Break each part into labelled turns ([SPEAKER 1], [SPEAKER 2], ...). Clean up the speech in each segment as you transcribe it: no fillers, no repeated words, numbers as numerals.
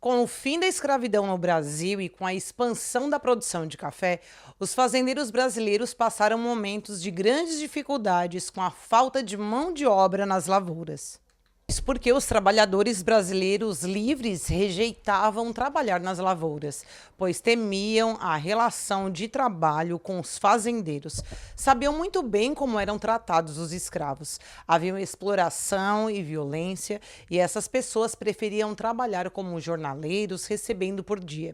[SPEAKER 1] Com o fim da escravidão no Brasil e com a expansão da produção de café, os fazendeiros brasileiros passaram momentos de grandes dificuldades com a falta de mão de obra nas lavouras. Isso porque os trabalhadores brasileiros livres rejeitavam trabalhar nas lavouras, pois temiam a relação de trabalho com os fazendeiros. Sabiam muito bem como eram tratados os escravos. Havia exploração e violência, e essas pessoas preferiam trabalhar como jornaleiros, recebendo por dia.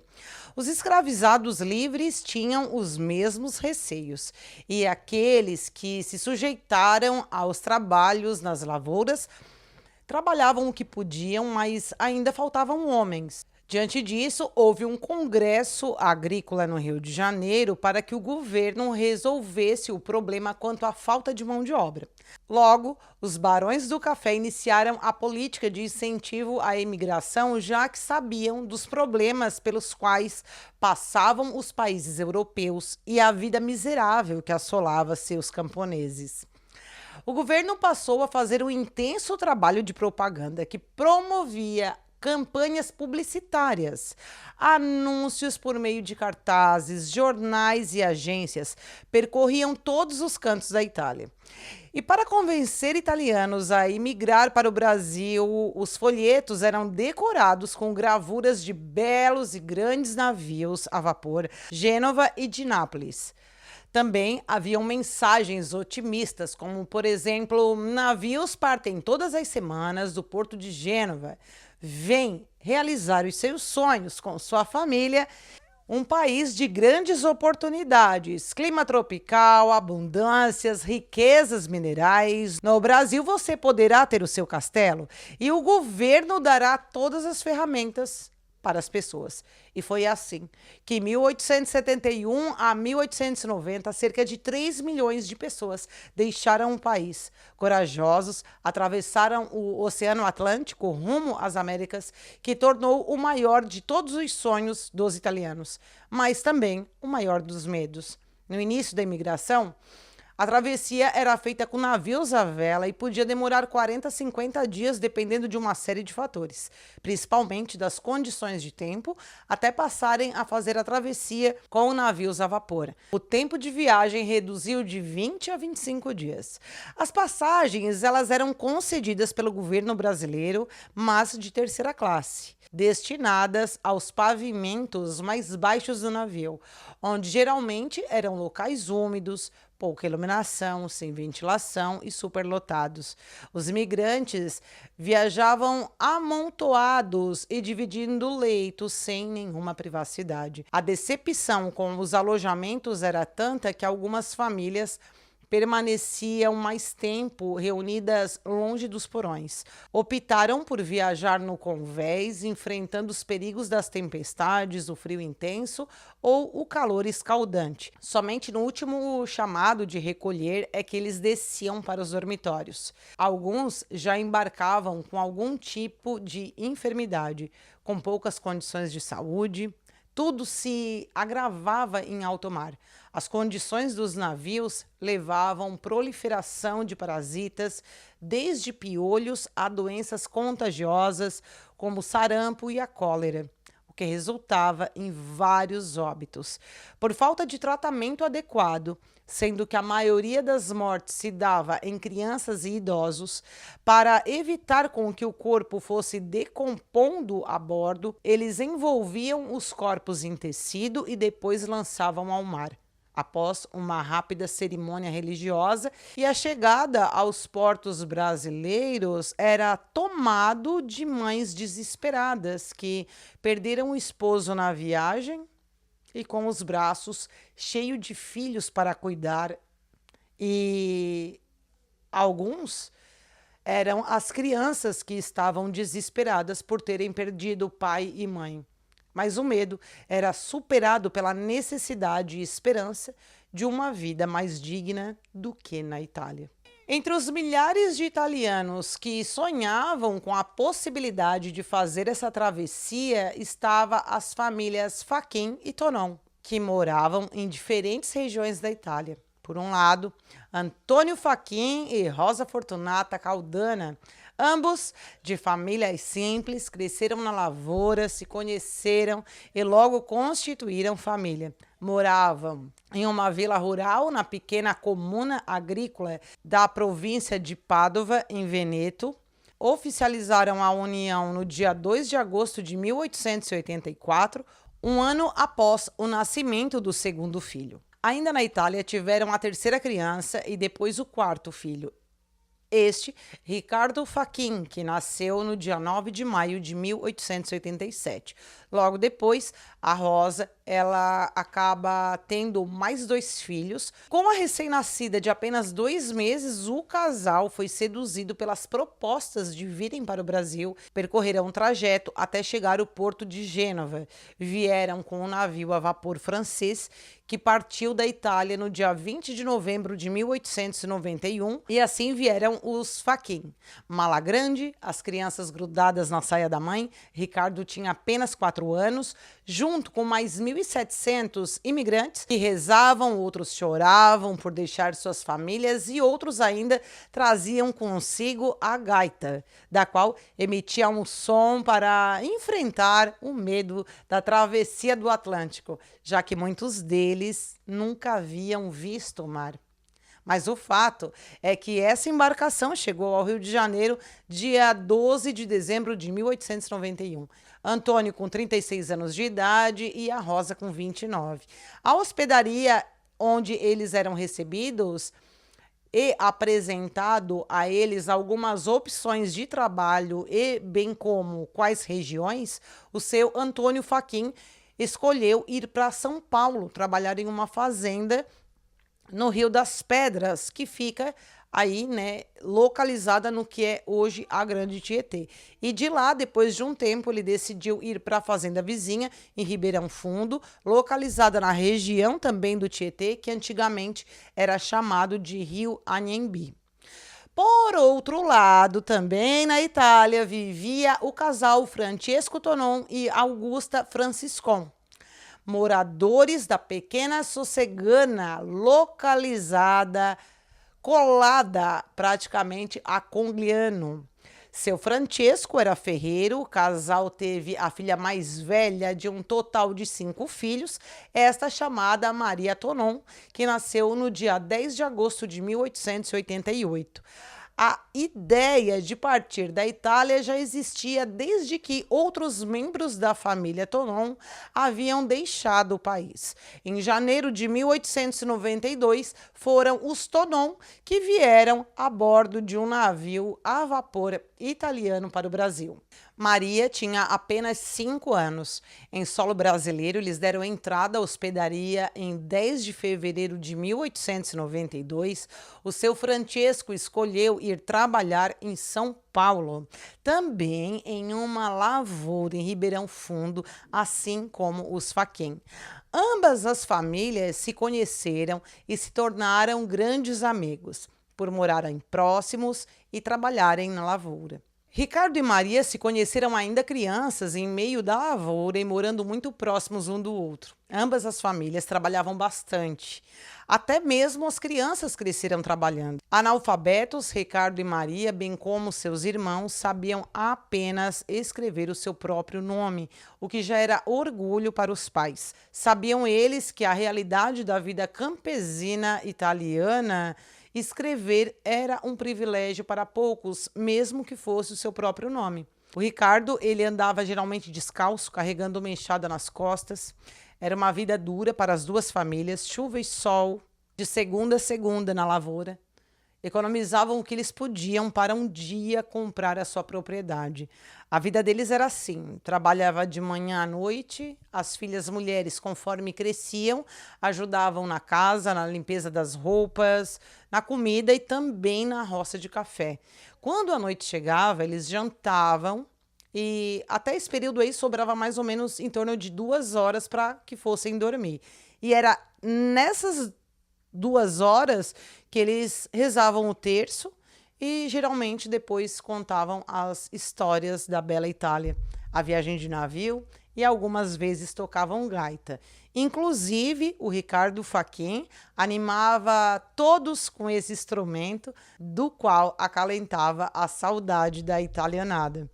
[SPEAKER 1] Os escravizados livres tinham os mesmos receios, e aqueles que se sujeitaram aos trabalhos nas lavouras trabalhavam o que podiam, mas ainda faltavam homens. Diante disso, houve um congresso agrícola no Rio de Janeiro para que o governo resolvesse o problema quanto à falta de mão de obra. Logo, os barões do café iniciaram a política de incentivo à imigração, já que sabiam dos problemas pelos quais passavam os países europeus e a vida miserável que assolava seus camponeses. O governo passou a fazer um intenso trabalho de propaganda que promovia campanhas publicitárias, anúncios por meio de cartazes, jornais e agências percorriam todos os cantos da Itália. E para convencer italianos a imigrar para o Brasil, os folhetos eram decorados com gravuras de belos e grandes navios a vapor, Gênova e de Nápoles. Também haviam mensagens otimistas, como, por exemplo, navios partem todas as semanas do porto de Gênova. Vem realizar os seus sonhos com sua família. Um país de grandes oportunidades, clima tropical, abundâncias, riquezas minerais. No Brasil você poderá ter o seu castelo e o governo dará todas as ferramentas para as pessoas. E foi assim que, em 1871 a 1890, cerca de 3 milhões de pessoas deixaram o país. Corajosos, atravessaram o Oceano Atlântico rumo às Américas, que tornou o maior de todos os sonhos dos italianos, mas também o maior dos medos. No início da imigração, a travessia era feita com navios à vela e podia demorar 40 a 50 dias, dependendo de uma série de fatores, principalmente das condições de tempo, até passarem a fazer a travessia com navios a vapor. O tempo de viagem reduziu de 20 a 25 dias. As passagens elas eram concedidas pelo governo brasileiro, mas de terceira classe, destinadas aos pavimentos mais baixos do navio, onde geralmente eram locais úmidos, pouca iluminação, sem ventilação e superlotados. Os imigrantes viajavam amontoados e dividindo leitos sem nenhuma privacidade. A decepção com os alojamentos era tanta que algumas famílias permaneciam mais tempo reunidas longe dos porões. Optaram por viajar no convés, enfrentando os perigos das tempestades, o frio intenso ou o calor escaldante. Somente no último chamado de recolher é que eles desciam para os dormitórios. Alguns já embarcavam com algum tipo de enfermidade, com poucas condições de saúde. Tudo se agravava em alto mar. As condições dos navios levavam proliferação de parasitas, desde piolhos a doenças contagiosas, como o sarampo e a cólera, o que resultava em vários óbitos. Por falta de tratamento adequado, sendo que a maioria das mortes se dava em crianças e idosos, para evitar com que o corpo fosse decompondo a bordo, eles envolviam os corpos em tecido e depois lançavam ao mar. Após uma rápida cerimônia religiosa e a chegada aos portos brasileiros era tomado de mães desesperadas que perderam o esposo na viagem e com os braços cheios de filhos para cuidar, e alguns eram as crianças que estavam desesperadas por terem perdido pai e mãe. Mas o medo era superado pela necessidade e esperança de uma vida mais digna do que na Itália. Entre os milhares de italianos que sonhavam com a possibilidade de fazer essa travessia estava as famílias Fachin e Tonon, que moravam em diferentes regiões da Itália. Por um lado, Antônio Fachin e Rosa Fortunata Caldana, Ambos, de famílias simples, cresceram na lavoura, se conheceram e logo constituíram família. Moravam em uma vila rural na pequena comuna agrícola da província de Pádua, em Vêneto. Oficializaram a união no dia 2 de agosto de 1884, um ano após o nascimento do segundo filho. Ainda na Itália, tiveram a terceira criança e depois o quarto filho. Este, Ricardo Fachin, que nasceu no dia 9 de maio de 1887. Logo depois, a Rosa, ela acaba tendo mais 2 filhos. Com a recém-nascida de apenas 2 meses, o casal foi seduzido pelas propostas de virem para o Brasil. Percorreram um trajeto até chegar ao porto de Gênova. Vieram com um navio a vapor francês que partiu da Itália no dia 20 de novembro de 1891 e assim vieram os Fachin. Mala grande, as crianças grudadas na saia da mãe. Ricardo tinha apenas 4 anos, junto com mais 1.700 imigrantes que rezavam, outros choravam por deixar suas famílias e outros ainda traziam consigo a gaita, da qual emitia um som para enfrentar o medo da travessia do Atlântico, já que muitos deles nunca haviam visto o mar. Mas o fato é que essa embarcação chegou ao Rio de Janeiro dia 12 de dezembro de 1891. Antônio com 36 anos de idade e a Rosa com 29. A hospedaria onde eles eram recebidos e apresentado a eles algumas opções de trabalho e bem como quais regiões, o seu Antônio Fachin escolheu ir para São Paulo trabalhar em uma fazenda no Rio das Pedras, que fica aí, né, localizada no que é hoje a Grande Tietê. E de lá, depois de um tempo, ele decidiu ir para a fazenda vizinha, em Ribeirão Fundo, localizada na região também do Tietê, que antigamente era chamado de Rio Anhembi. Por outro lado, também na Itália, vivia o casal Francesco Tonon e Augusta Franciscon, moradores da pequena Sossegana, localizada, colada praticamente a Congliano. Seu Francesco era ferreiro, o casal teve a filha mais velha de um total de 5 filhos, esta chamada Maria Tonon, que nasceu no dia 10 de agosto de 1888. A ideia de partir da Itália já existia desde que outros membros da família Tonon haviam deixado o país. Em janeiro de 1892, foram os Tonon que vieram a bordo de um navio a vapor italiano para o Brasil. Maria tinha apenas 5 anos. Em solo brasileiro, eles deram entrada à hospedaria em 10 de fevereiro de 1892. O seu Francesco escolheu ir trabalhar em São Paulo, também em uma lavoura em Ribeirão Fundo, assim como os Fachin. Ambas as famílias se conheceram e se tornaram grandes amigos, por morarem próximos e trabalharem na lavoura. Ricardo e Maria se conheceram ainda crianças em meio da lavoura e morando muito próximos um do outro. Ambas as famílias trabalhavam bastante. Até mesmo as crianças cresceram trabalhando. Analfabetos, Ricardo e Maria, bem como seus irmãos, sabiam apenas escrever o seu próprio nome, o que já era orgulho para os pais. Sabiam eles que a realidade da vida campesina italiana, escrever era um privilégio para poucos, mesmo que fosse o seu próprio nome. O Ricardo, ele andava geralmente descalço, carregando uma enxada nas costas. Era uma vida dura para as duas famílias, chuva e sol, de segunda a segunda na lavoura. Economizavam o que eles podiam para um dia comprar a sua propriedade. A vida deles era assim: trabalhava de manhã à noite, as filhas mulheres, conforme cresciam, ajudavam na casa, na limpeza das roupas, na comida e também na roça de café. Quando a noite chegava, eles jantavam e até esse período aí sobrava mais ou menos em torno de 2 horas para que fossem dormir. E era nessas 2 horas que eles rezavam o terço e geralmente depois contavam as histórias da bela Itália, a viagem de navio e algumas vezes tocavam gaita. Inclusive, o Ricardo Fachin animava todos com esse instrumento, do qual acalentava a saudade da italianada.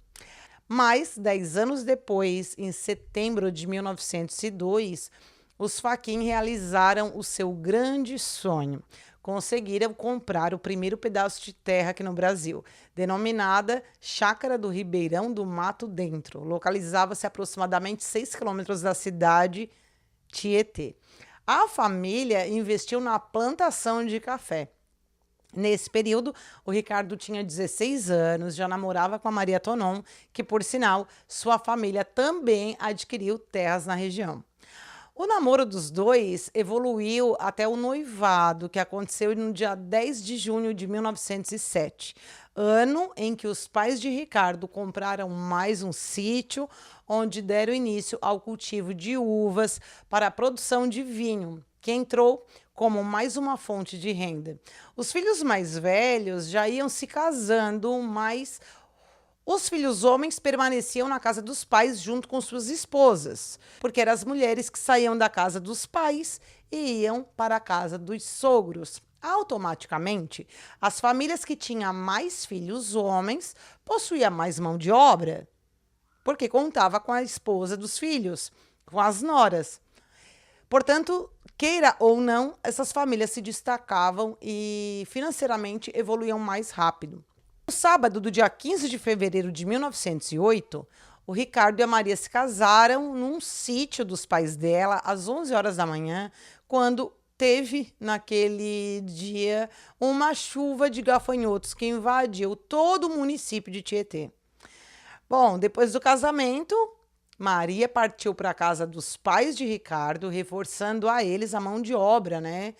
[SPEAKER 1] Mas, 10 anos depois, em setembro de 1902, os Fachin realizaram o seu grande sonho. Conseguiram comprar o primeiro pedaço de terra aqui no Brasil, denominada Chácara do Ribeirão do Mato Dentro. Localizava-se a aproximadamente 6 quilômetros da cidade Tietê. A família investiu na plantação de café. Nesse período, o Ricardo tinha 16 anos, já namorava com a Maria Tonon, que, por sinal, sua família também adquiriu terras na região. O namoro dos dois evoluiu até o noivado, que aconteceu no dia 10 de junho de 1907, ano em que os pais de Ricardo compraram mais um sítio, onde deram início ao cultivo de uvas para a produção de vinho, que entrou como mais uma fonte de renda. Os filhos mais velhos já iam se casando, mas os filhos homens permaneciam na casa dos pais junto com suas esposas, porque eram as mulheres que saíam da casa dos pais e iam para a casa dos sogros. Automaticamente, as famílias que tinham mais filhos homens possuíam mais mão de obra, porque contava com a esposa dos filhos, com as noras. Portanto, queira ou não, essas famílias se destacavam e financeiramente evoluíam mais rápido. No sábado do dia 15 de fevereiro de 1908, o Ricardo e a Maria se casaram num sítio dos pais dela às 11 horas da manhã, quando teve, naquele dia, uma chuva de gafanhotos que invadiu todo o município de Tietê. Bom, depois do casamento, Maria partiu para a casa dos pais de Ricardo, reforçando a eles a mão de obra, né,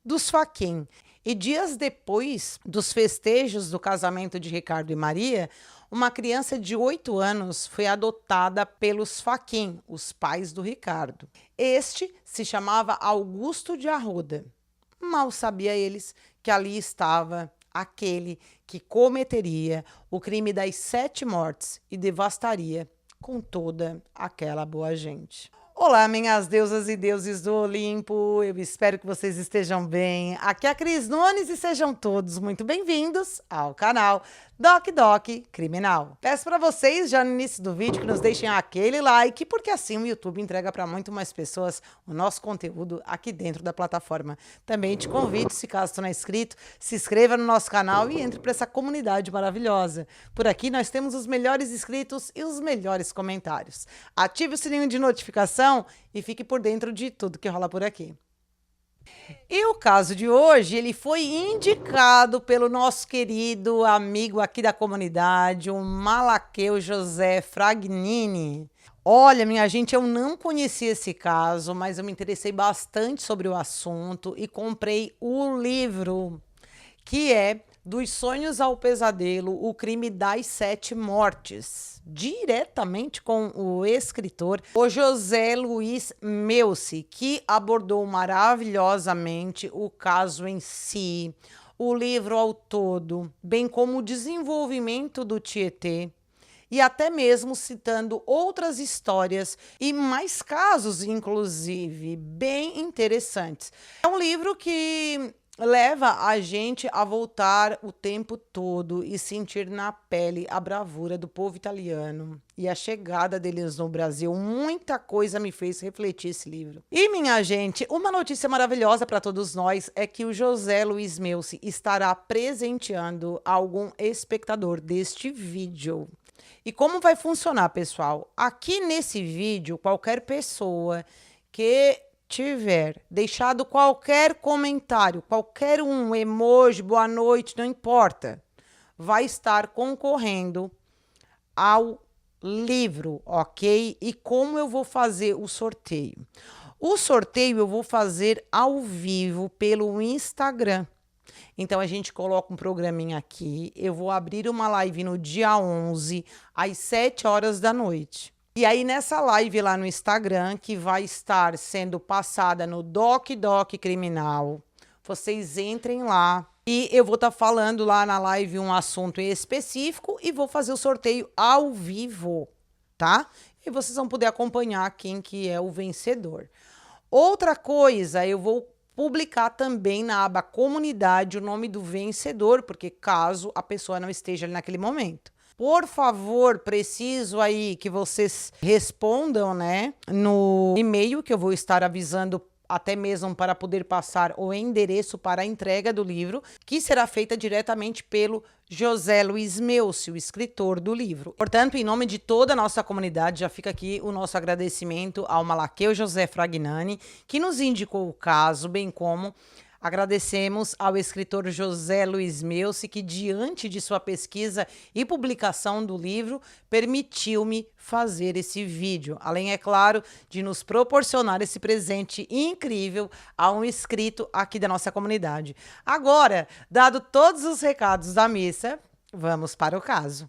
[SPEAKER 1] dos Fachin. E dias depois dos festejos do casamento de Ricardo e Maria, uma criança de 8 anos foi adotada pelos Fachin, os pais do Ricardo. Este se chamava Augusto de Arruda. Mal sabia eles que ali estava aquele que cometeria o crime das 7 mortes e devastaria com toda aquela boa gente. Olá, minhas deusas e deuses do Olimpo, eu espero que vocês estejam bem. Aqui é a Cris Nunes e sejam todos muito bem-vindos ao canal Doc Doc Criminal. Peço para vocês, já no início do vídeo, que nos deixem aquele like, porque assim o YouTube entrega para muito mais pessoas o nosso conteúdo aqui dentro da plataforma. Também te convido, se caso tu não é inscrito, se inscreva no nosso canal e entre para essa comunidade maravilhosa. Por aqui nós temos os melhores inscritos e os melhores comentários. Ative o sininho de notificação e fique por dentro de tudo que rola por aqui. E o caso de hoje, ele foi indicado pelo nosso querido amigo aqui da comunidade, o Malaqueu José Fragnini. Olha, minha gente, eu não conhecia esse caso, mas eu me interessei bastante sobre o assunto e comprei o livro, que é Dos Sonhos ao Pesadelo, o crime das 7 mortes, diretamente com o escritor, o José Luiz Meucci, que abordou maravilhosamente o caso em si, o livro ao todo, bem como o desenvolvimento do Tietê, e até mesmo citando outras histórias e mais casos, inclusive, bem interessantes. É um livro que leva a gente a voltar o tempo todo e sentir na pele a bravura do povo italiano e a chegada deles no Brasil. Muita coisa me fez refletir esse livro. E, minha gente, uma notícia maravilhosa para todos nós é que o José Luiz Meucci estará presenteando algum espectador deste vídeo. E como vai funcionar, pessoal? Aqui nesse vídeo, qualquer pessoa que tiver deixado qualquer comentário, qualquer um emoji, boa noite, não importa, vai estar concorrendo ao livro, ok? E como eu vou fazer o sorteio? O sorteio eu vou fazer ao vivo pelo Instagram. Então, a gente coloca um programinha aqui, eu vou abrir uma live no dia 11, às 7 horas da noite. E aí, nessa live lá no Instagram, que vai estar sendo passada no Doc Doc Criminal, vocês entrem lá e eu vou estar falando lá na live um assunto em específico e vou fazer o sorteio ao vivo, tá? e vocês vão poder acompanhar quem que é o vencedor. Outra coisa, eu vou publicar também na aba comunidade o nome do vencedor, porque caso a pessoa não esteja ali naquele momento. Por favor, preciso aí que vocês respondam, né, no e-mail que eu vou estar avisando, até mesmo para poder passar o endereço para a entrega do livro, que será feita diretamente pelo José Luiz Meucci, o escritor do livro. Portanto, em nome de toda a nossa comunidade, já fica aqui o nosso agradecimento ao Malaqueu José Fragnani, que nos indicou o caso, bem como agradecemos ao escritor José Luiz Meucci, que diante de sua pesquisa e publicação do livro, permitiu-me fazer esse vídeo. Além, é claro, de nos proporcionar esse presente incrível a um inscrito aqui da nossa comunidade. Agora, dado todos os recados da missa, vamos para o caso.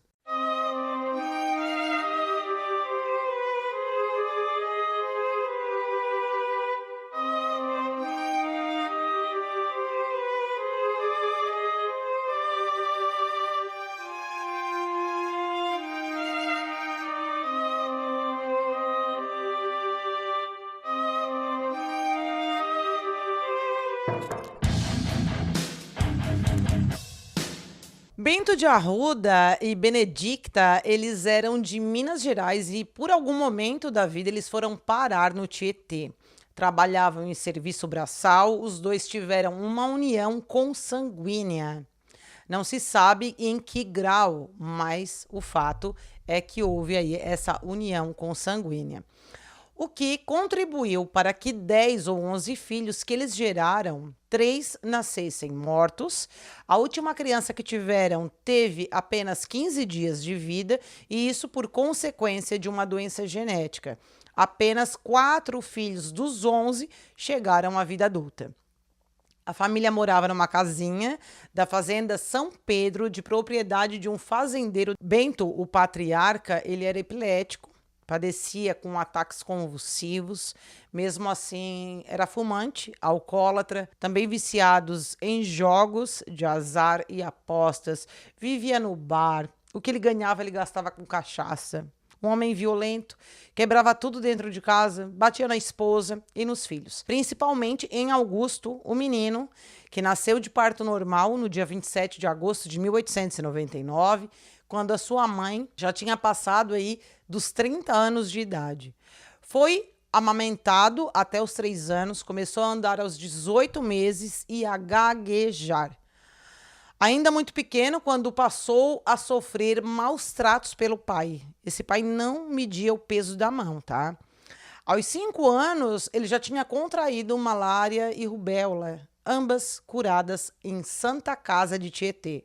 [SPEAKER 1] Bento de Arruda e Benedicta, eles eram de Minas Gerais e por algum momento da vida eles foram parar no Tietê. Trabalhavam em serviço braçal, os dois tiveram uma união consanguínea. Não se sabe em que grau, mas o fato é que houve aí essa união consanguínea, o que contribuiu para que 10 ou 11 filhos que eles geraram, 3 nascessem mortos. A última criança que tiveram teve apenas 15 dias de vida, e isso por consequência de uma doença genética. Apenas 4 filhos dos 11 chegaram à vida adulta. A família morava numa casinha da fazenda São Pedro, de propriedade de um fazendeiro. Bento, o patriarca, ele era epilético, padecia com ataques convulsivos, mesmo assim era fumante, alcoólatra, também viciados em jogos de azar e apostas, vivia no bar, o que ele ganhava ele gastava com cachaça. Um homem violento, quebrava tudo dentro de casa, batia na esposa e nos filhos. Principalmente em Augusto, o menino, que nasceu de parto normal no dia 27 de agosto de 1899, quando a sua mãe já tinha passado aí dos 30 anos de idade. Foi amamentado até os 3 anos, começou a andar aos 18 meses e a gaguejar. Ainda muito pequeno, quando passou a sofrer maus tratos pelo pai. Esse pai não media o peso da mão, tá? Aos 5 anos, ele já tinha contraído malária e rubéola, ambas curadas em Santa Casa de Tietê.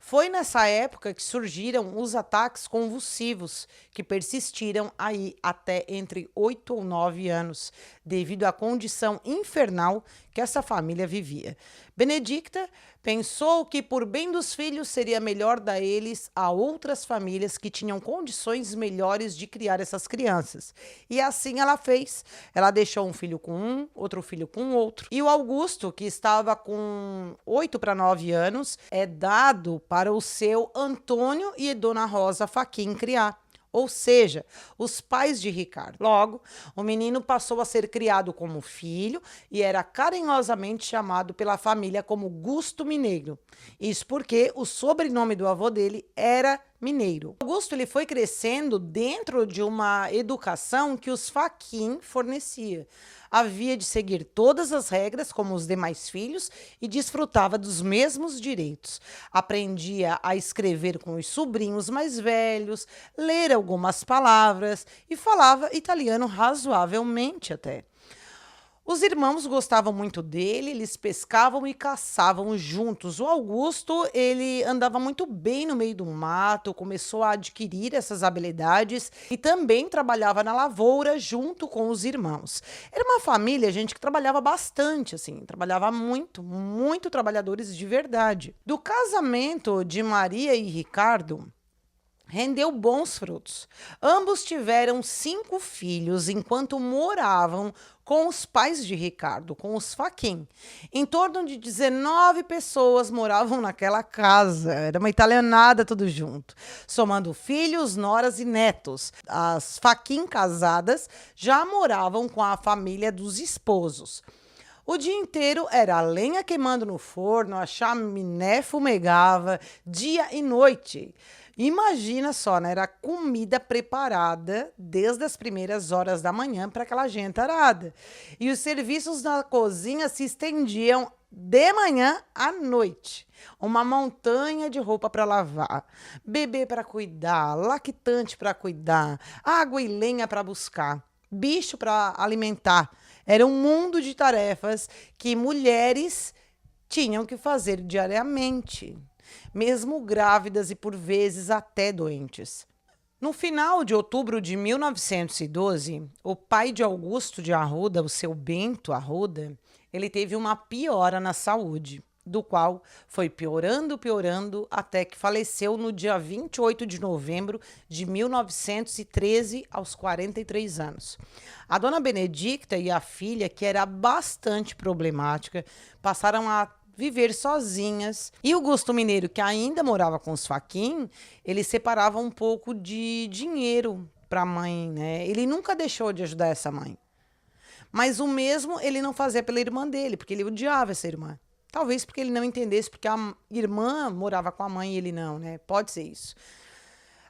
[SPEAKER 1] Foi nessa época que surgiram os ataques convulsivos, que persistiram aí até entre 8 ou 9 anos, devido à condição infernal que essa família vivia. Benedicta pensou que, por bem dos filhos, seria melhor dar eles a outras famílias que tinham condições melhores de criar essas crianças. E assim ela fez. Ela deixou um filho com um, outro filho com outro. E o Augusto, que estava com 8 para 9 anos, é dado para o seu Antônio e Dona Rosa Faquin criar. Ou seja, os pais de Ricardo. Logo, o menino passou a ser criado como filho e era carinhosamente chamado pela família como Gusto Mineiro. Isso porque o sobrenome do avô dele era Mineiro. Augusto ele foi crescendo dentro de uma educação que os Faquin fornecia. Havia de seguir todas as regras como os demais filhos e desfrutava dos mesmos direitos. Aprendia a escrever com os sobrinhos mais velhos, ler algumas palavras e falava italiano razoavelmente até. Os irmãos gostavam muito dele, eles pescavam e caçavam juntos. O Augusto, ele andava muito bem no meio do mato, começou a adquirir essas habilidades e também trabalhava na lavoura junto com os irmãos. Era uma família, gente, que trabalhava bastante, assim, trabalhava muito, muito trabalhadores de verdade. Do casamento de Maria e Ricardo, rendeu bons frutos. Ambos tiveram 5 filhos enquanto moravam com os pais de Ricardo, com os Fachin. Em torno de 19 pessoas moravam naquela casa. Era uma italianada tudo junto, somando filhos, noras e netos. As Fachin casadas já moravam com a família dos esposos. O dia inteiro era a lenha queimando no forno, a chaminé fumegava dia e noite. Imagina só, né? Era comida preparada desde as primeiras horas da manhã para aquela gentarada. E os serviços na cozinha se estendiam de manhã à noite. Uma montanha de roupa para lavar, bebê para cuidar, lactante para cuidar, água e lenha para buscar, bicho para alimentar. Era um mundo de tarefas que mulheres tinham que fazer diariamente, mesmo grávidas e por vezes até doentes. No final de outubro de 1912, o pai de Augusto de Arruda, o seu Bento Arruda, ele teve uma piora na saúde, do qual foi piorando, até que faleceu no dia 28 de novembro de 1913, aos 43 anos. A dona Benedicta e a filha, que era bastante problemática, passaram a viver sozinhas. E o Gusto Mineiro, que ainda morava com os Fachin, ele separava um pouco de dinheiro para a mãe, né? Ele nunca deixou de ajudar essa mãe. Mas o mesmo ele não fazia pela irmã dele, porque ele odiava essa irmã. Talvez porque ele não entendesse, porque a irmã morava com a mãe e ele não, né? Pode ser isso.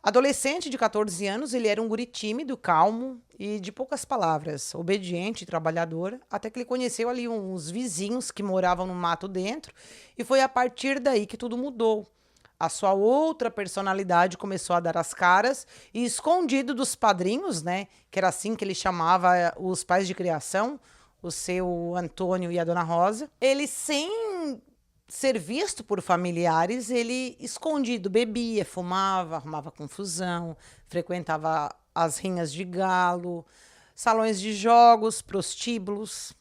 [SPEAKER 1] Adolescente de 14 anos, ele era um guri tímido, calmo e de poucas palavras, obediente, trabalhador, até que ele conheceu ali uns vizinhos que moravam no mato dentro, e foi a partir daí que tudo mudou. A sua outra personalidade começou a dar as caras, e escondido dos padrinhos, né, que era assim que ele chamava os pais de criação, o seu Antônio e a dona Rosa, ele, sem ser visto por familiares, ele escondido bebia, fumava, arrumava confusão, frequentava as rinhas de galo, salões de jogos, prostíbulos,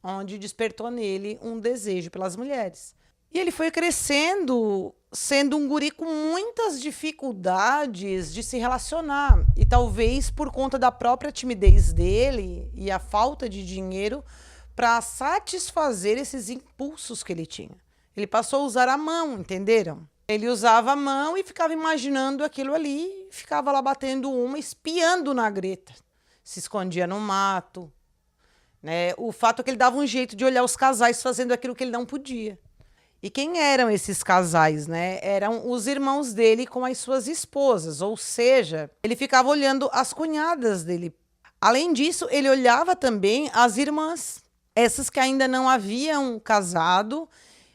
[SPEAKER 1] onde despertou nele um desejo pelas mulheres. E ele foi crescendo, sendo um guri com muitas dificuldades de se relacionar. E talvez por conta da própria timidez dele e a falta de dinheiro para satisfazer esses impulsos que ele tinha. Ele passou a usar a mão, entenderam? Ele usava a mão e ficava imaginando aquilo ali, ficava lá batendo uma, espiando na Greta. Se escondia no mato, né? O fato é que ele dava um jeito de olhar os casais fazendo aquilo que ele não podia. E quem eram esses casais, né? Eram os irmãos dele com as suas esposas, ou seja, ele ficava olhando as cunhadas dele. Além disso, ele olhava também as irmãs, essas que ainda não haviam casado,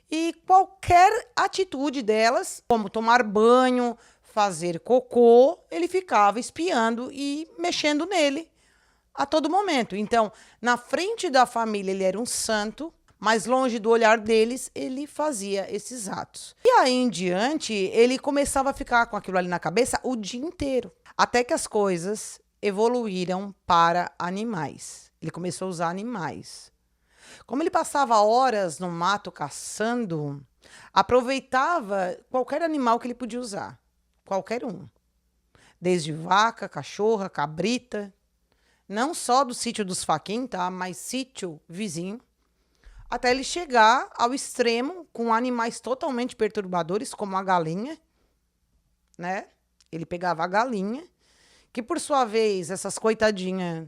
[SPEAKER 1] e qualquer atitude delas, como tomar banho, fazer cocô, ele ficava espiando e mexendo nele a todo momento. Então, na frente da família, ele era um santo, mas longe do olhar deles, ele fazia esses atos. E aí em diante, ele começava a ficar com aquilo ali na cabeça o dia inteiro, até que as coisas evoluíram para animais. Ele começou a usar animais. Como ele passava horas no mato caçando, aproveitava qualquer animal que ele podia usar, qualquer um. Desde vaca, cachorra, cabrita, não só do sítio dos Fachin, tá? Mas sítio vizinho, até ele chegar ao extremo com animais totalmente perturbadores, como a galinha, né? Ele pegava a galinha, que por sua vez, essas coitadinhas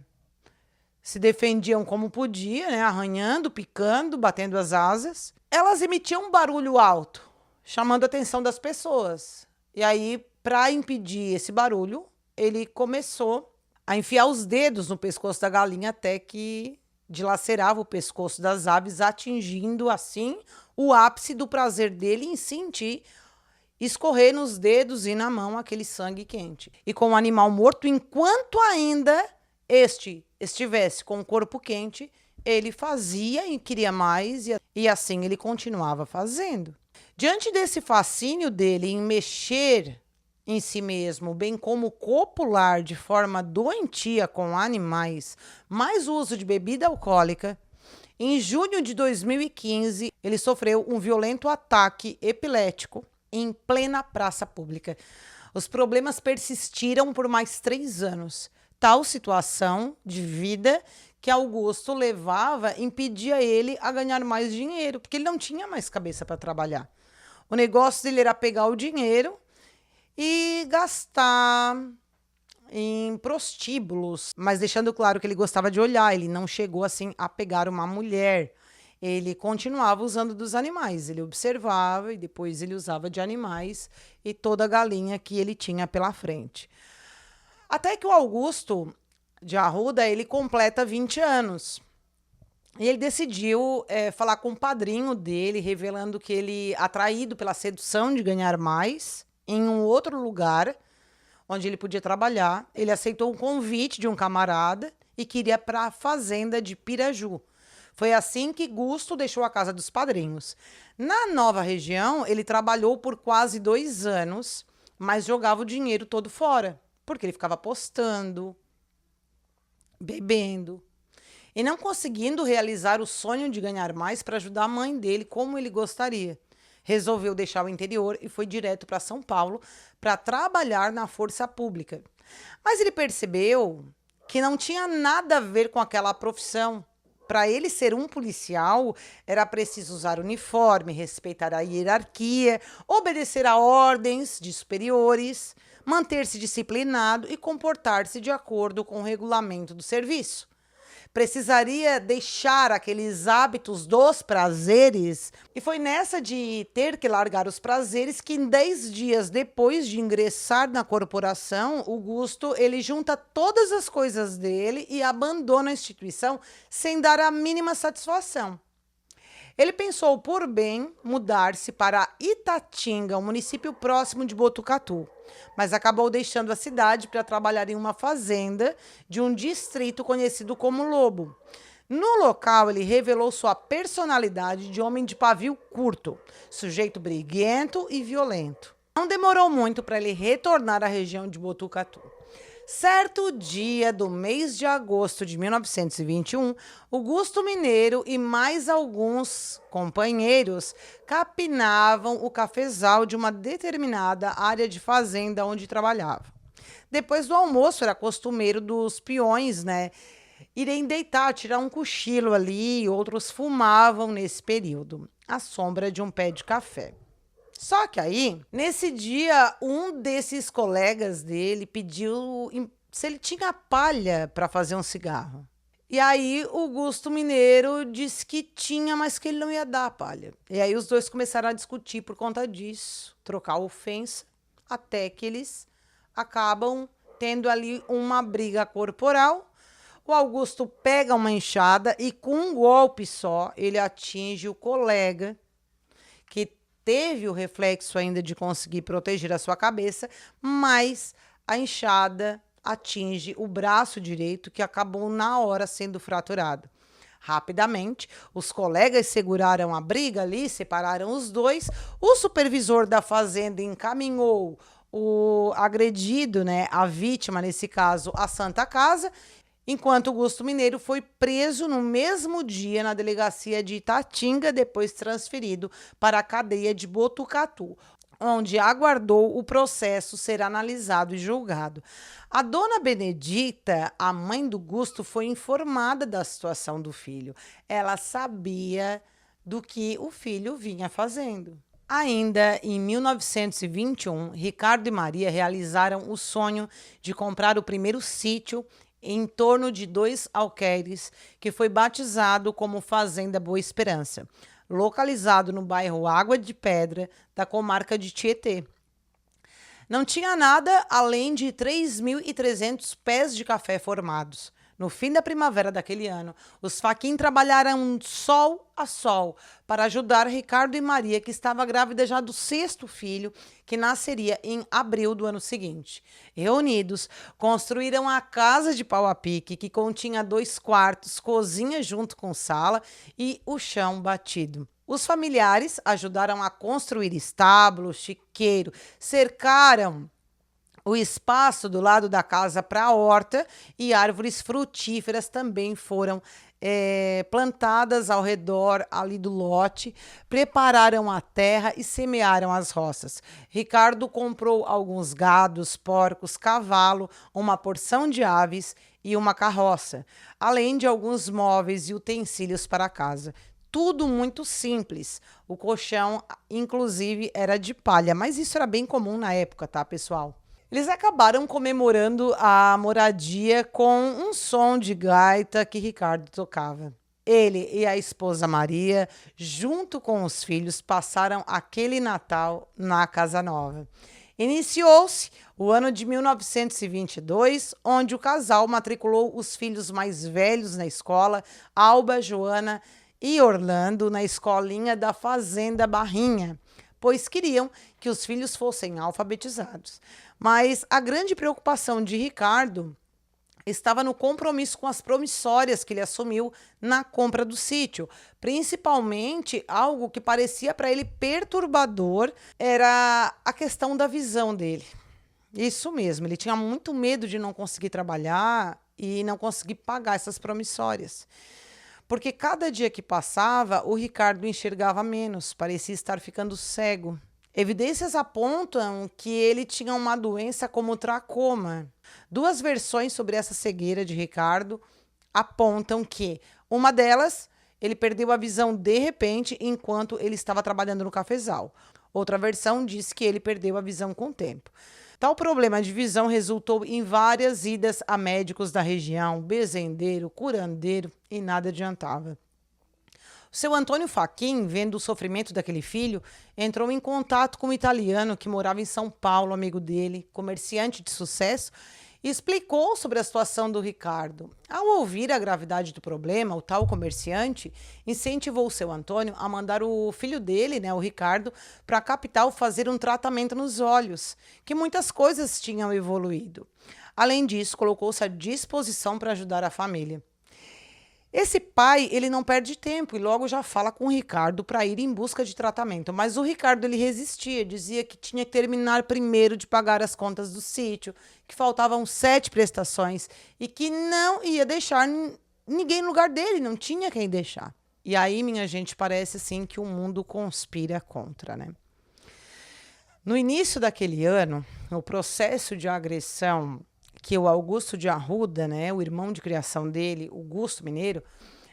[SPEAKER 1] se defendiam como podia, né? Arranhando, picando, batendo as asas. Elas emitiam um barulho alto, chamando a atenção das pessoas. E aí, para impedir esse barulho, ele começou a enfiar os dedos no pescoço da galinha até que dilacerava o pescoço das aves, atingindo assim o ápice do prazer dele em sentir escorrer nos dedos e na mão aquele sangue quente. E com o animal morto, enquanto ainda este estivesse com o corpo quente, ele fazia e queria mais, e assim ele continuava fazendo. Diante desse fascínio dele em mexer em si mesmo, bem como copular de forma doentia com animais, mais o uso de bebida alcoólica, em junho de 2015, ele sofreu um violento ataque epilético em plena praça pública. Os problemas persistiram por mais 3 anos. Tal situação de vida que Augusto levava impedia ele a ganhar mais dinheiro, porque ele não tinha mais cabeça para trabalhar. O negócio dele era pegar o dinheiro e gastar em prostíbulos, mas deixando claro que ele gostava de olhar, ele não chegou assim a pegar uma mulher. Ele continuava usando dos animais, ele observava e depois ele usava de animais e toda a galinha que ele tinha pela frente. Até que o Augusto de Arruda, ele completa 20 anos. E ele decidiu falar com o padrinho dele, revelando que ele, atraído pela sedução de ganhar mais, em um outro lugar onde ele podia trabalhar, ele aceitou um convite de um camarada e queria para a fazenda de Piraju. Foi assim que Gusto deixou a casa dos padrinhos. Na nova região, ele trabalhou por quase 2 anos, mas jogava o dinheiro todo fora, porque ele ficava apostando, bebendo e não conseguindo realizar o sonho de ganhar mais para ajudar a mãe dele como ele gostaria. Resolveu deixar o interior e foi direto para São Paulo para trabalhar na força pública. Mas ele percebeu que não tinha nada a ver com aquela profissão. Para ele ser um policial, era preciso usar uniforme, respeitar a hierarquia, obedecer a ordens de superiores, manter-se disciplinado e comportar-se de acordo com o regulamento do serviço. Precisaria deixar aqueles hábitos dos prazeres, e foi nessa de ter que largar os prazeres que, em 10 dias depois de ingressar na corporação, o Gusto ele junta todas as coisas dele e abandona a instituição sem dar a mínima satisfação. Ele pensou por bem mudar-se para Itatinga, um município próximo de Botucatu, mas acabou deixando a cidade para trabalhar em uma fazenda de um distrito conhecido como Lobo. No local, ele revelou sua personalidade de homem de pavio curto, sujeito briguento e violento. Não demorou muito para ele retornar à região de Botucatu. Certo dia do mês de agosto de 1921, o Gusto Mineiro e mais alguns companheiros capinavam o cafezal de uma determinada área de fazenda onde trabalhavam. Depois do almoço, era costumeiro dos peões, irem deitar, tirar um cochilo ali, e outros fumavam nesse período, à sombra de um pé de café. Só que aí, nesse dia, um desses colegas dele pediu se ele tinha palha para fazer um cigarro. E aí o Gusto Mineiro disse que tinha, mas que ele não ia dar a palha. E aí os dois começaram a discutir por conta disso, trocar ofensa, até que eles acabam tendo ali uma briga corporal. O Augusto pega uma enxada e com um golpe só, ele atinge o colega, que teve o reflexo ainda de conseguir proteger a sua cabeça, mas a enxada atinge o braço direito, que acabou na hora sendo fraturado. Rapidamente, os colegas seguraram a briga ali, separaram os dois. O supervisor da fazenda encaminhou o agredido, a vítima, nesse caso, à Santa Casa, enquanto o Gusto Mineiro foi preso no mesmo dia na delegacia de Itatinga, depois transferido para a cadeia de Botucatu, onde aguardou o processo ser analisado e julgado. A dona Benedita, a mãe do Gusto, foi informada da situação do filho. Ela sabia do que o filho vinha fazendo. Ainda em 1921, Ricardo e Maria realizaram o sonho de comprar o primeiro sítio em torno de 2 alqueires, que foi batizado como Fazenda Boa Esperança, localizado no bairro Água de Pedra, da comarca de Tietê. Não tinha nada além de 3.300 pés de café formados. No fim da primavera daquele ano, os Fachin trabalharam sol a sol para ajudar Ricardo e Maria, que estava grávida já do 6º filho, que nasceria em abril do ano seguinte. Reunidos, construíram a casa de pau a pique, que continha 2 quartos, cozinha junto com sala e o chão batido. Os familiares ajudaram a construir estábulo, chiqueiro, cercaram o espaço do lado da casa para a horta e árvores frutíferas também foram plantadas ao redor ali do lote, prepararam a terra e semearam as roças. Ricardo comprou alguns gados, porcos, cavalo, uma porção de aves e uma carroça, além de alguns móveis e utensílios para a casa. Tudo muito simples. O colchão, inclusive, era de palha, mas isso era bem comum na época, tá, pessoal? Eles acabaram comemorando a moradia com um som de gaita que Ricardo tocava. Ele e a esposa Maria, junto com os filhos, passaram aquele Natal na casa nova. Iniciou-se o ano de 1922, onde o casal matriculou os filhos mais velhos na escola, Alba, Joana e Orlando, na escolinha da Fazenda Barrinha, pois queriam que os filhos fossem alfabetizados. Mas a grande preocupação de Ricardo estava no compromisso com as promissórias que ele assumiu na compra do sítio. Principalmente, algo que parecia para ele perturbador era a questão da visão dele. Isso mesmo, ele tinha muito medo de não conseguir trabalhar e não conseguir pagar essas promissórias. Porque cada dia que passava, o Ricardo enxergava menos, parecia estar ficando cego. Evidências apontam que ele tinha uma doença como tracoma. Duas versões sobre essa cegueira de Ricardo apontam que uma delas, ele perdeu a visão de repente enquanto ele estava trabalhando no cafezal. Outra versão diz que ele perdeu a visão com o tempo. Tal problema de visão resultou em várias idas a médicos da região, bezendeiro, curandeiro, e nada adiantava. O seu Antônio Fachin, vendo o sofrimento daquele filho, entrou em contato com um italiano que morava em São Paulo, amigo dele, comerciante de sucesso, e explicou sobre a situação do Ricardo. Ao ouvir a gravidade do problema, o tal comerciante incentivou o seu Antônio a mandar o filho dele, o Ricardo, para a capital fazer um tratamento nos olhos, que muitas coisas tinham evoluído. Além disso, colocou-se à disposição para ajudar a família. Esse pai, ele não perde tempo e logo já fala com o Ricardo para ir em busca de tratamento. Mas o Ricardo, ele resistia, dizia que tinha que terminar primeiro de pagar as contas do sítio, que faltavam 7 prestações e que não ia deixar ninguém no lugar dele, não tinha quem deixar. E aí, minha gente, parece assim que o mundo conspira contra, né? No início daquele ano, o processo de agressão que o Augusto de Arruda, o irmão de criação dele, o Augusto Mineiro,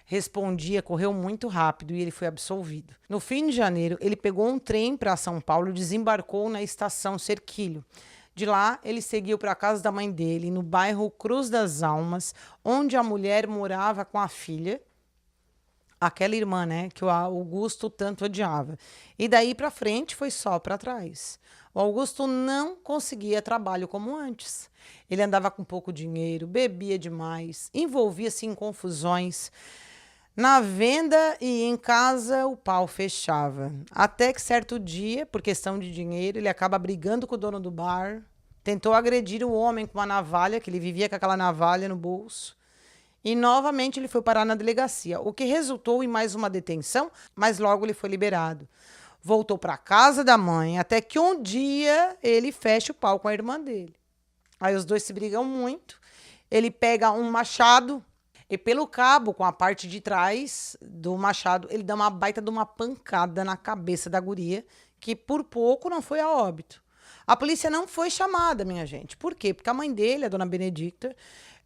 [SPEAKER 1] respondia, correu muito rápido e ele foi absolvido. No fim de janeiro, ele pegou um trem para São Paulo e desembarcou na estação Cerquilho. De lá, ele seguiu para a casa da mãe dele, no bairro Cruz das Almas, onde a mulher morava com a filha, aquela irmã, que o Augusto tanto odiava. E daí para frente foi só para trás. O Augusto não conseguia trabalho como antes. Ele andava com pouco dinheiro, bebia demais, envolvia-se em confusões. Na venda e em casa o pau fechava. Até que certo dia, por questão de dinheiro, ele acaba brigando com o dono do bar, tentou agredir o homem com uma navalha, que ele vivia com aquela navalha no bolso. E novamente ele foi parar na delegacia, o que resultou em mais uma detenção, mas logo ele foi liberado. Voltou para a casa da mãe, até que um dia ele fecha o pau com a irmã dele. Aí os dois se brigam muito, ele pega um machado e pelo cabo, com a parte de trás do machado, ele dá uma baita de uma pancada na cabeça da guria, que por pouco não foi a óbito. A polícia não foi chamada, minha gente. Por quê? Porque a mãe dele, a dona Benedicta,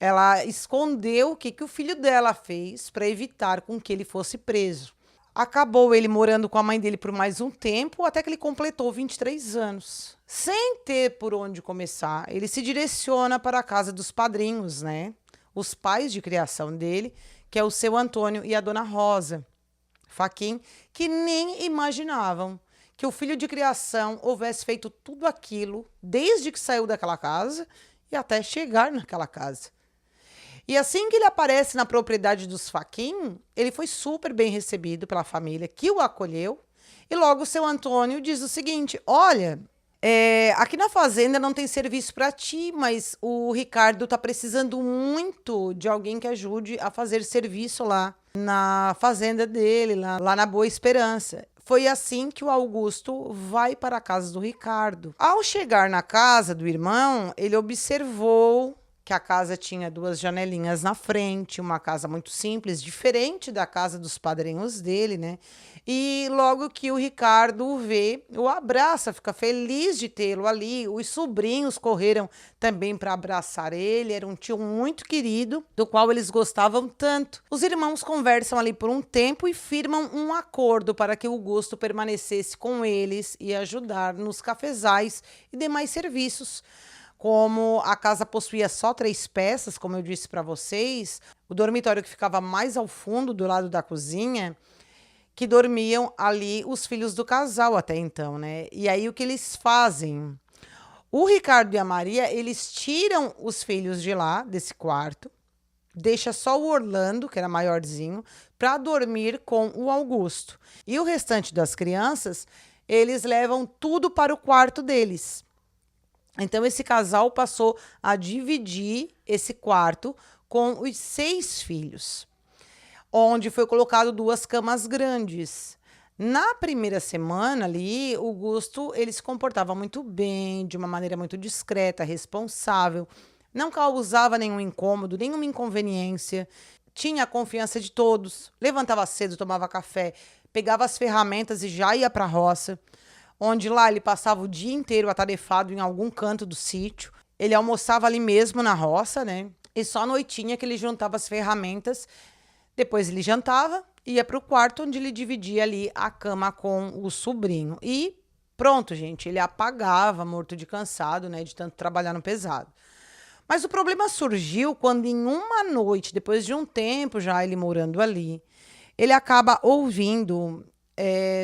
[SPEAKER 1] ela escondeu o que o filho dela fez para evitar com que ele fosse preso. Acabou ele morando com a mãe dele por mais um tempo, até que ele completou 23 anos. Sem ter por onde começar, ele se direciona para a casa dos padrinhos, os pais de criação dele, que é o seu Antônio e a dona Rosa Fachin, que nem imaginavam que o filho de criação houvesse feito tudo aquilo desde que saiu daquela casa e até chegar naquela casa. E assim que ele aparece na propriedade dos Fachin, ele foi super bem recebido pela família que o acolheu. E logo o seu Antônio diz o seguinte: olha, aqui na fazenda não tem serviço para ti, mas o Ricardo está precisando muito de alguém que ajude a fazer serviço lá na fazenda dele, lá na Boa Esperança. Foi assim que o Augusto vai para a casa do Ricardo. Ao chegar na casa do irmão, ele observou que a casa tinha duas janelinhas na frente, uma casa muito simples, diferente da casa dos padrinhos dele, né? E logo que o Ricardo o vê, o abraça, fica feliz de tê-lo ali. Os sobrinhos correram também para abraçar ele. Era um tio muito querido, do qual eles gostavam tanto. Os irmãos conversam ali por um tempo e firmam um acordo para que o Augusto permanecesse com eles e ajudar nos cafezais e demais serviços. Como a casa possuía só 3 peças, como eu disse para vocês, o dormitório que ficava mais ao fundo, do lado da cozinha, que dormiam ali os filhos do casal até então, né? E aí o que eles fazem? O Ricardo e a Maria, eles tiram os filhos de lá, desse quarto, deixa só o Orlando, que era maiorzinho, para dormir com o Augusto. E o restante das crianças, eles levam tudo para o quarto deles. Então, esse casal passou a dividir esse quarto com os 6 filhos, onde foi colocado 2 camas grandes. Na primeira semana ali, o Augusto, ele se comportava muito bem, de uma maneira muito discreta, responsável, não causava nenhum incômodo, nenhuma inconveniência, tinha a confiança de todos, levantava cedo, tomava café, pegava as ferramentas e já ia para a roça, onde lá ele passava o dia inteiro atarefado em algum canto do sítio. Ele almoçava ali mesmo na roça, né? E só à noitinha que ele juntava as ferramentas. Depois ele jantava, ia para o quarto onde ele dividia ali a cama com o sobrinho. E pronto, gente, ele apagava, morto de cansado, né? De tanto trabalhar no pesado. Mas o problema surgiu quando em uma noite, depois de um tempo já ele morando ali, ele acaba ouvindo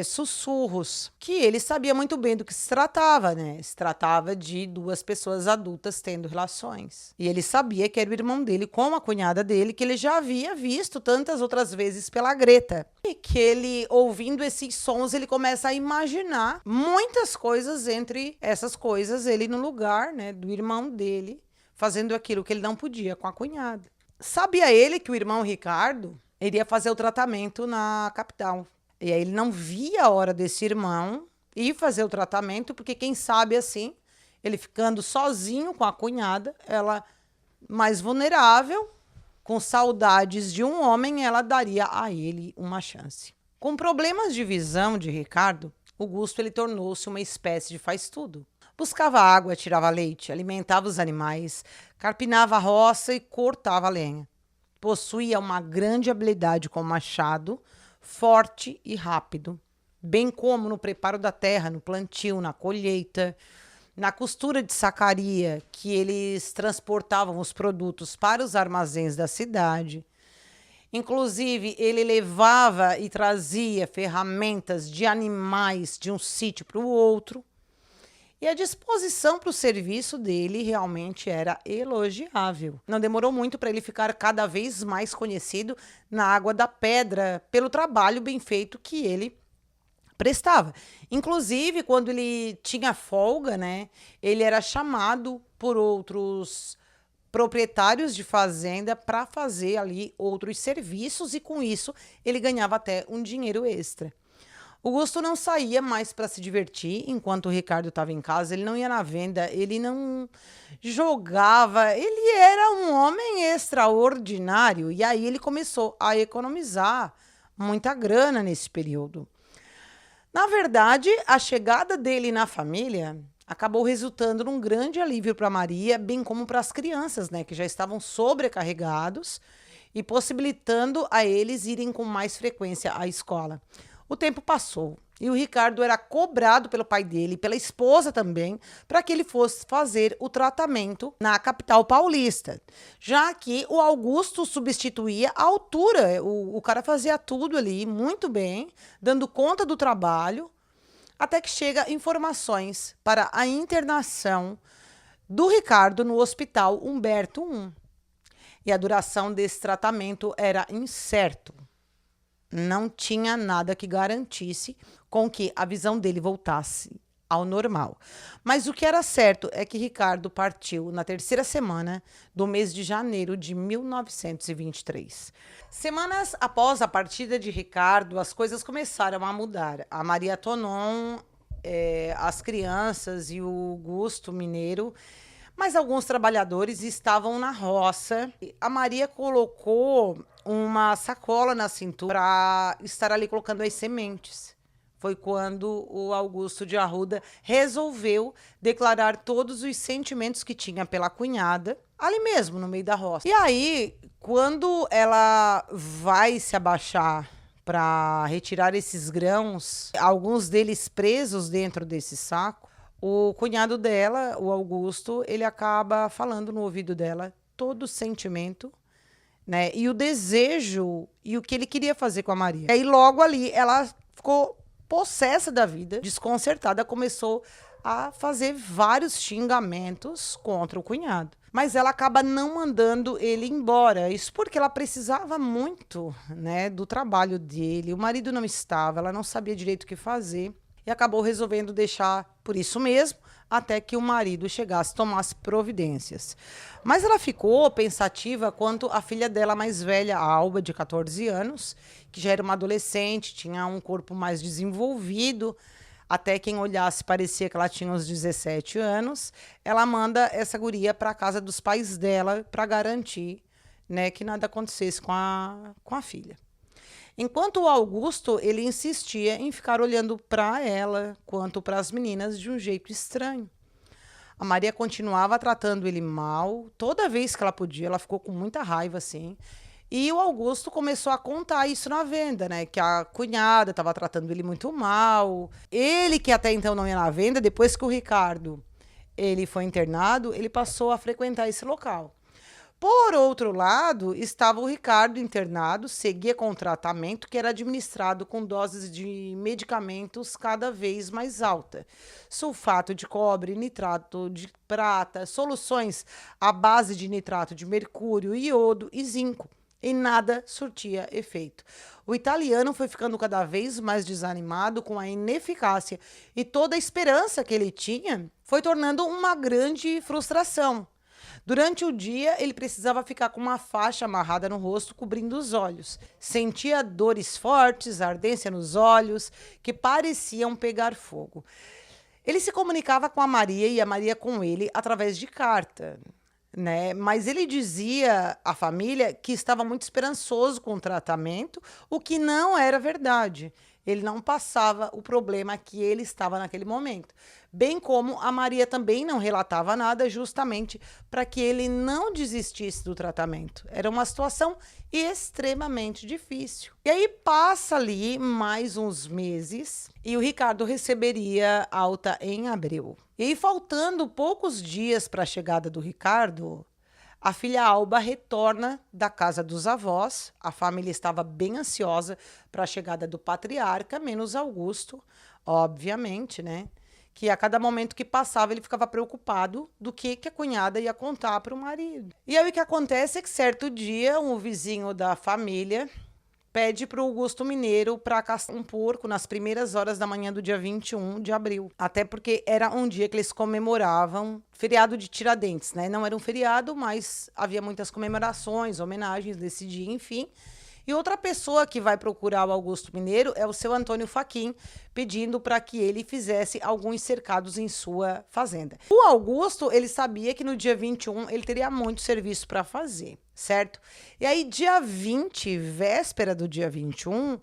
[SPEAKER 1] sussurros, que ele sabia muito bem do que se tratava, né? Se tratava de 2 pessoas adultas tendo relações. E ele sabia que era o irmão dele com a cunhada dele, que ele já havia visto tantas outras vezes pela Greta. E que ele, ouvindo esses sons, ele começa a imaginar muitas coisas. Entre essas coisas, ele no lugar, né, do irmão dele, fazendo aquilo que ele não podia com a cunhada. Sabia ele que o irmão Ricardo iria fazer o tratamento na capital. E aí ele não via a hora desse irmão ir fazer o tratamento, porque quem sabe assim, ele ficando sozinho com a cunhada, ela mais vulnerável, com saudades de um homem, ela daria a ele uma chance. Com problemas de visão de Ricardo, Augusto ele tornou-se uma espécie de faz-tudo. Buscava água, tirava leite, alimentava os animais, carpinava a roça e cortava a lenha. Possuía uma grande habilidade com o machado, forte e rápido, bem como no preparo da terra, no plantio, na colheita, na costura de sacaria, que eles transportavam os produtos para os armazéns da cidade. Inclusive, ele levava e trazia ferramentas de animais de um sítio para o outro. E a disposição para o serviço dele realmente era elogiável. Não demorou muito para ele ficar cada vez mais conhecido na Água da Pedra pelo trabalho bem feito que ele prestava. Inclusive, quando ele tinha folga, né, ele era chamado por outros proprietários de fazenda para fazer ali outros serviços e com isso ele ganhava até um dinheiro extra. O Augusto não saía mais para se divertir enquanto o Ricardo estava em casa, ele não ia na venda, ele não jogava, ele era um homem extraordinário e aí ele começou a economizar muita grana nesse período. Na verdade, a chegada dele na família acabou resultando num grande alívio para Maria, bem como para as crianças, né, que já estavam sobrecarregados e possibilitando a eles irem com mais frequência à escola. O tempo passou e o Ricardo era cobrado pelo pai dele e pela esposa também para que ele fosse fazer o tratamento na capital paulista, já que o Augusto substituía a altura. O cara fazia tudo ali muito bem, dando conta do trabalho, até que chega informações para a internação do Ricardo no Hospital Humberto I. E a duração desse tratamento era incerto. Não tinha nada que garantisse com que a visão dele voltasse ao normal. Mas o que era certo é que Ricardo partiu na terceira semana do mês de janeiro de 1923. Semanas após a partida de Ricardo, as coisas começaram a mudar. A Maria Tonon, as crianças e o Gusto Mineiro, mas alguns trabalhadores estavam na roça. A Maria colocou uma sacola na cintura para estar ali colocando as sementes. Foi quando o Augusto de Arruda resolveu declarar todos os sentimentos que tinha pela cunhada, ali mesmo, no meio da roça. E aí, quando ela vai se abaixar para retirar esses grãos, alguns deles presos dentro desse saco, o cunhado dela, o Augusto, ele acaba falando no ouvido dela todo o sentimento, né? E o desejo e o que ele queria fazer com a Maria. E aí, logo ali, ela ficou possessa da vida, desconcertada, começou a fazer vários xingamentos contra o cunhado. Mas ela acaba não mandando ele embora. Isso porque ela precisava muito, né, do trabalho dele. O marido não estava, ela não sabia direito o que fazer e acabou resolvendo deixar por isso mesmo, até que o marido chegasse, tomasse providências. Mas ela ficou pensativa quanto à filha dela mais velha, a Alba, de 14 anos, que já era uma adolescente, tinha um corpo mais desenvolvido, até quem olhasse parecia que ela tinha uns 17 anos. Ela manda essa guria para a casa dos pais dela para garantir, né, que nada acontecesse com a filha. Enquanto o Augusto, ele insistia em ficar olhando para ela quanto para as meninas de um jeito estranho. A Maria continuava tratando ele mal. Toda vez que ela podia, ela ficou com muita raiva, assim. E o Augusto começou a contar isso na venda, né? Que a cunhada estava tratando ele muito mal. Ele, que até então não ia na venda, depois que o Ricardo ele foi internado, ele passou a frequentar esse local. Por outro lado, estava o Ricardo internado, seguia com o tratamento que era administrado com doses de medicamentos cada vez mais alta. Sulfato de cobre, nitrato de prata, soluções à base de nitrato de mercúrio, iodo e zinco. E nada surtia efeito. O italiano foi ficando cada vez mais desanimado com a ineficácia e toda a esperança que ele tinha foi tornando uma grande frustração. Durante o dia, ele precisava ficar com uma faixa amarrada no rosto, cobrindo os olhos. Sentia dores fortes, ardência nos olhos, que pareciam pegar fogo. Ele se comunicava com a Maria e a Maria com ele através de carta, né? Mas ele dizia à família que estava muito esperançoso com o tratamento, o que não era verdade. Ele não passava o problema que ele estava naquele momento. Bem como a Maria também não relatava nada, justamente para que ele não desistisse do tratamento. Era uma situação extremamente difícil. E aí passa ali mais uns meses e o Ricardo receberia alta em abril. E aí, faltando poucos dias para a chegada do Ricardo, a filha Alba retorna da casa dos avós. A família estava bem ansiosa para a chegada do patriarca, menos Augusto, obviamente, né? Que a cada momento que passava ele ficava preocupado do que a cunhada ia contar para o marido. E aí o que acontece é que certo dia um vizinho da família pede para o Augusto Mineiro para caçar um porco nas primeiras horas da manhã do dia 21 de abril. Até porque era um dia que eles comemoravam feriado de Tiradentes, né? Não era um feriado, mas havia muitas comemorações, homenagens desse dia, enfim. E outra pessoa que vai procurar o Augusto Mineiro é o seu Antônio Fachin, pedindo para que ele fizesse alguns cercados em sua fazenda. O Augusto, ele sabia que no dia 21 ele teria muito serviço para fazer, certo? E aí, dia 20, véspera do dia 21,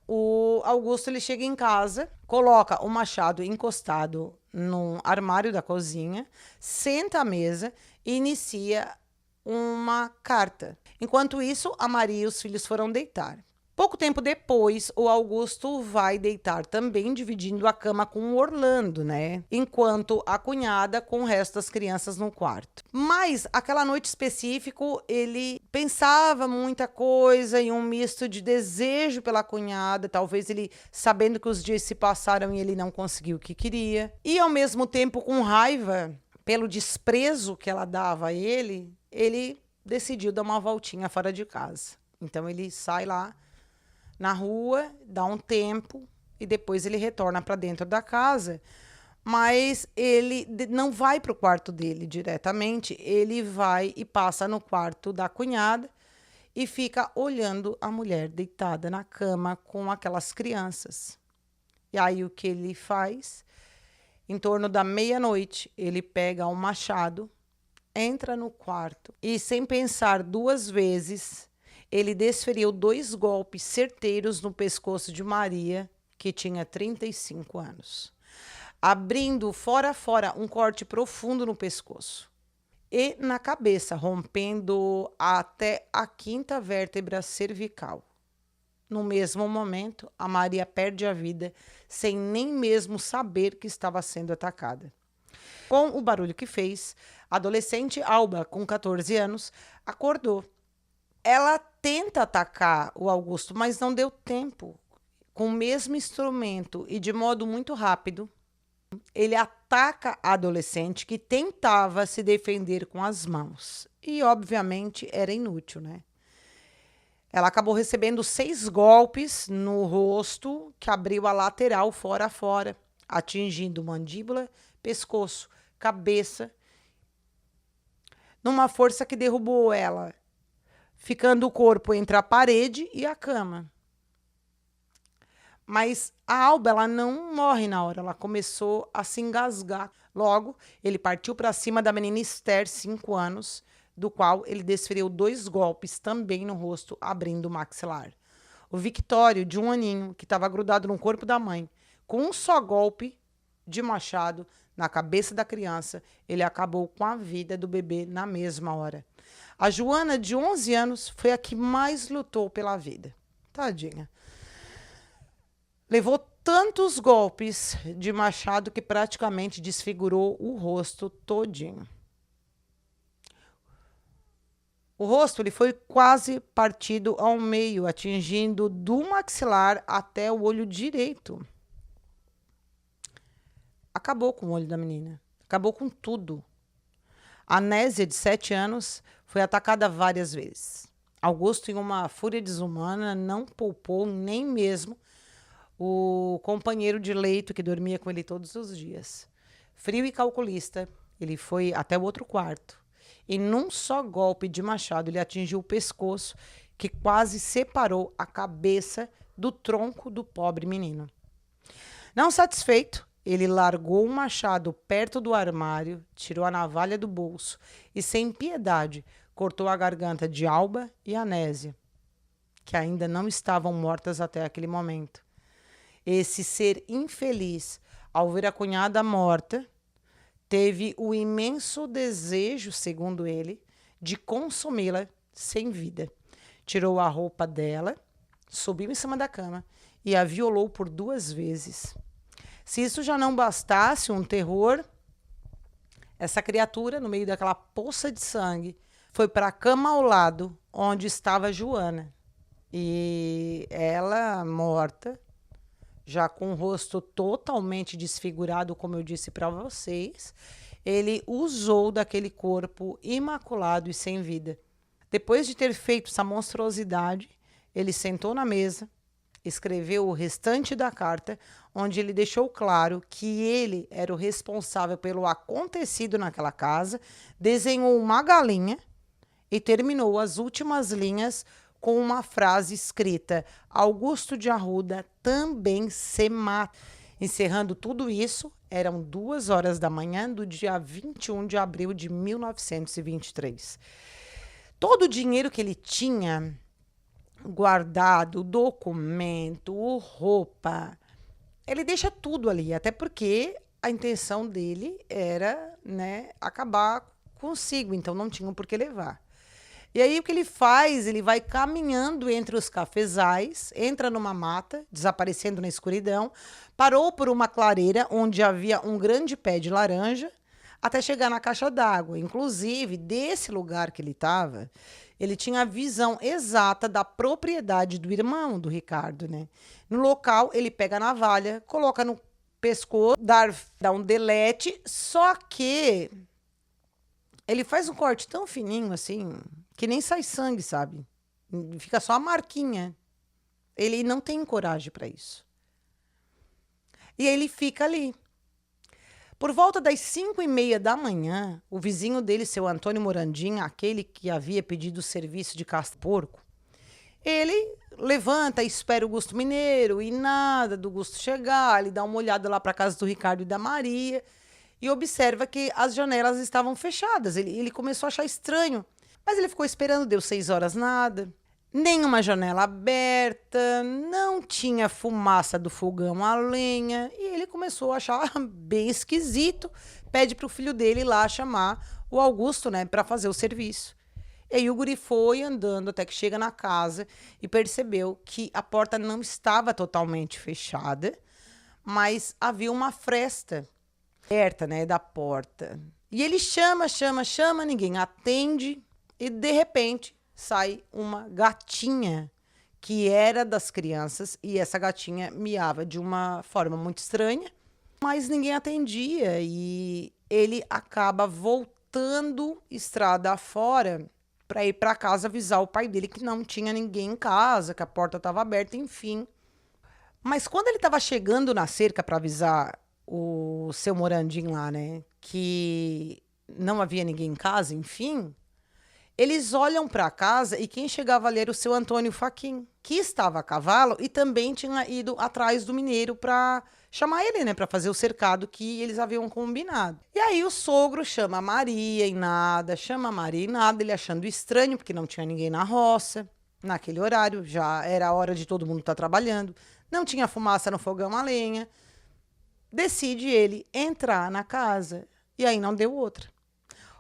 [SPEAKER 1] o Augusto ele chega em casa, coloca o machado encostado no armário da cozinha, senta à mesa e inicia uma carta. Enquanto isso, a Maria e os filhos foram deitar. Pouco tempo depois, o Augusto vai deitar também, dividindo a cama com o Orlando, né? Enquanto a cunhada com o resto das crianças no quarto. Mas, aquela noite específica, ele pensava muita coisa e um misto de desejo pela cunhada, talvez ele sabendo que os dias se passaram e ele não conseguiu o que queria. E, ao mesmo tempo, com raiva pelo desprezo que ela dava a ele decidiu dar uma voltinha fora de casa. Então ele sai lá na rua, dá um tempo e depois ele retorna para dentro da casa. Mas ele não vai para o quarto dele diretamente, ele vai e passa no quarto da cunhada e fica olhando a mulher deitada na cama com aquelas crianças. E aí o que ele faz? Em torno da meia-noite, ele pega um machado, entra no quarto e, sem pensar duas vezes, ele desferiu 2 golpes certeiros no pescoço de Maria, que tinha 35 anos, abrindo fora a fora um corte profundo no pescoço e na cabeça, rompendo até a 5ª vértebra cervical. No mesmo momento, a Maria perde a vida sem nem mesmo saber que estava sendo atacada. Com o barulho que fez, a adolescente Alba, com 14 anos, acordou. Ela tenta atacar o Augusto, mas não deu tempo. Com o mesmo instrumento e de modo muito rápido, ele ataca a adolescente que tentava se defender com as mãos. E, obviamente, era inútil, né? Ela acabou recebendo 6 golpes no rosto, que abriu a lateral fora a fora, atingindo mandíbula, pescoço, cabeça, numa força que derrubou ela, ficando o corpo entre a parede e a cama. Mas a Alba, ela não morre na hora, ela começou a se engasgar. Logo, ele partiu para cima da menina Esther, 5 anos, do qual ele desferiu 2 golpes também no rosto, abrindo o maxilar. O Victório, de 1 aninho, que estava grudado no corpo da mãe, com um só golpe de machado na cabeça da criança, ele acabou com a vida do bebê na mesma hora. A Joana, de 11 anos, foi a que mais lutou pela vida. Tadinha. Levou tantos golpes de machado que praticamente desfigurou o rosto todinho. O rosto ele foi quase partido ao meio, atingindo do maxilar até o olho direito. Acabou com o olho da menina. Acabou com tudo. A Nésia, de 7 anos, foi atacada várias vezes. Augusto, em uma fúria desumana, não poupou nem mesmo o companheiro de leito que dormia com ele todos os dias. Frio e calculista, ele foi até o outro quarto. E num só golpe de machado, ele atingiu o pescoço, que quase separou a cabeça do tronco do pobre menino. Não satisfeito, ele largou o machado perto do armário, tirou a navalha do bolso e, sem piedade, cortou a garganta de Alba e Anésia, que ainda não estavam mortas até aquele momento. Esse ser infeliz, ao ver a cunhada morta, teve o imenso desejo, segundo ele, de consumi-la sem vida. Tirou a roupa dela, subiu em cima da cama e a violou por 2 vezes. Se isso já não bastasse um terror, essa criatura, no meio daquela poça de sangue, foi para a cama ao lado, onde estava Joana. E ela, morta, já com o rosto totalmente desfigurado, como eu disse para vocês, ele usou daquele corpo imaculado e sem vida. Depois de ter feito essa monstruosidade, ele sentou na mesa, escreveu o restante da carta, onde ele deixou claro que ele era o responsável pelo acontecido naquela casa, desenhou uma galinha e terminou as últimas linhas com uma frase escrita: Augusto de Arruda também se mata. Encerrando tudo isso, eram 2 horas da manhã do dia 21 de abril de 1923. Todo o dinheiro que ele tinha guardado, documento, roupa, ele deixa tudo ali, até porque a intenção dele era, né, acabar consigo, então não tinham por que levar. E aí o que ele faz? Ele vai caminhando entre os cafezais, entra numa mata, desaparecendo na escuridão, parou por uma clareira onde havia um grande pé de laranja, até chegar na caixa d'água. Inclusive, desse lugar que ele estava, ele tinha a visão exata da propriedade do irmão do Ricardo, né? No local, ele pega a navalha, coloca no pescoço, dá um delete, só que ele faz um corte tão fininho assim, que nem sai sangue, sabe? Fica só a marquinha. Ele não tem coragem para isso. E ele fica ali. Por volta das 5h30 da manhã, o vizinho dele, seu Antônio Morandim, aquele que havia pedido o serviço de caça-porco, ele levanta, espera o Gusto Mineiro e nada do Gusto chegar. Ele dá uma olhada lá para casa do Ricardo e da Maria e observa que as janelas estavam fechadas. Ele começou a achar estranho, mas ele ficou esperando, deu 6 horas, nada. Nenhuma janela aberta, não tinha fumaça do fogão a lenha, e ele começou a achar bem esquisito. Pede para o filho dele ir lá chamar o Augusto, né, para fazer o serviço. E aí o guri foi andando até que chega na casa e percebeu que a porta não estava totalmente fechada, mas havia uma fresta aberta, né, da porta. E ele chama, ninguém atende e de repente sai uma gatinha que era das crianças e essa gatinha miava de uma forma muito estranha, mas ninguém atendia e ele acaba voltando estrada afora para ir para casa avisar o pai dele que não tinha ninguém em casa, que a porta estava aberta, enfim. Mas quando ele estava chegando na cerca para avisar o seu Morandim lá, né, que não havia ninguém em casa, enfim, eles olham para a casa e quem chegava ali era o seu Antônio Fachin, que estava a cavalo e também tinha ido atrás do mineiro para chamar ele, né, para fazer o cercado que eles haviam combinado. E aí o sogro chama a Maria e nada, ele achando estranho porque não tinha ninguém na roça, naquele horário, já era a hora de todo mundo estar trabalhando, não tinha fumaça no fogão a lenha. Decide ele entrar na casa e aí não deu outra.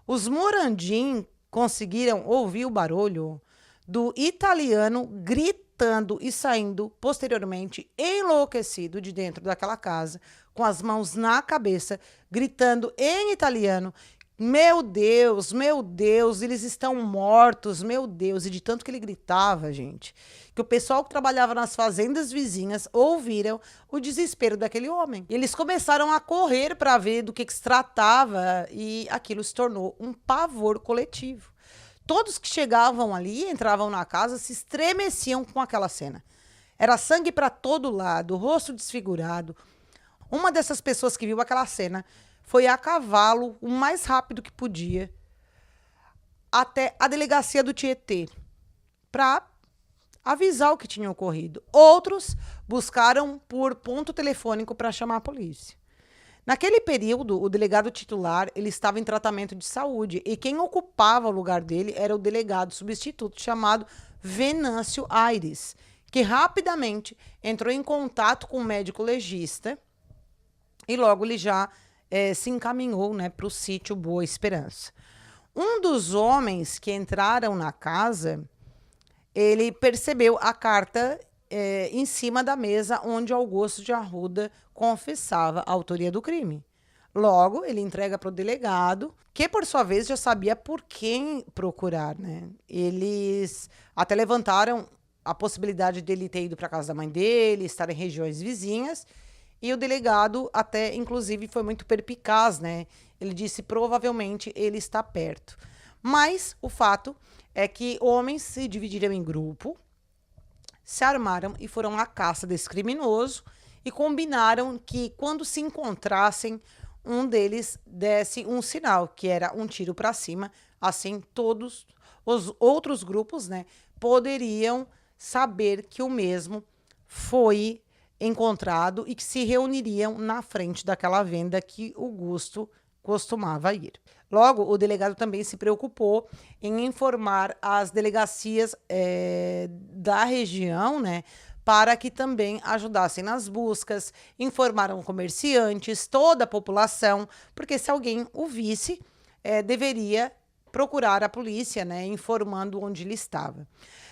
[SPEAKER 1] Os Morandim conseguiram ouvir o barulho do italiano gritando e saindo posteriormente enlouquecido de dentro daquela casa, com as mãos na cabeça, gritando em italiano: meu Deus, eles estão mortos, meu Deus. E de tanto que ele gritava, gente, que o pessoal que trabalhava nas fazendas vizinhas ouviram o desespero daquele homem. E eles começaram a correr para ver do que se tratava e aquilo se tornou um pavor coletivo. Todos que chegavam ali, entravam na casa, se estremeciam com aquela cena. Era sangue para todo lado, rosto desfigurado. Uma dessas pessoas que viu aquela cena foi a cavalo, o mais rápido que podia, até a delegacia do Tietê, para avisar o que tinha ocorrido. Outros buscaram por ponto telefônico para chamar a polícia. Naquele período, o delegado titular ele estava em tratamento de saúde e quem ocupava o lugar dele era o delegado substituto chamado Venâncio Aires, que rapidamente entrou em contato com o médico legista e logo ele já se encaminhou, né, para o sítio Boa Esperança. Um dos homens que entraram na casa, ele percebeu a carta em cima da mesa onde Augusto de Arruda confessava a autoria do crime. Logo, ele entrega para o delegado, que por sua vez já sabia por quem procurar, né? Eles até levantaram a possibilidade dele ter ido para a casa da mãe dele, estar em regiões vizinhas, e o delegado até, inclusive, foi muito perspicaz, né? Ele disse, provavelmente, ele está perto. Mas o fato é que homens se dividiram em grupo, se armaram e foram à caça desse criminoso e combinaram que, quando se encontrassem, um deles desse um sinal, que era um tiro para cima. Assim, todos os outros grupos, né, poderiam saber que o mesmo foi encontrado e que se reuniriam na frente daquela venda que o Gusto costumava ir. Logo, o delegado também se preocupou em informar as delegacias da região, né, para que também ajudassem nas buscas, informaram comerciantes, toda a população, porque se alguém o visse, deveria procurar a polícia, né, informando onde ele estava.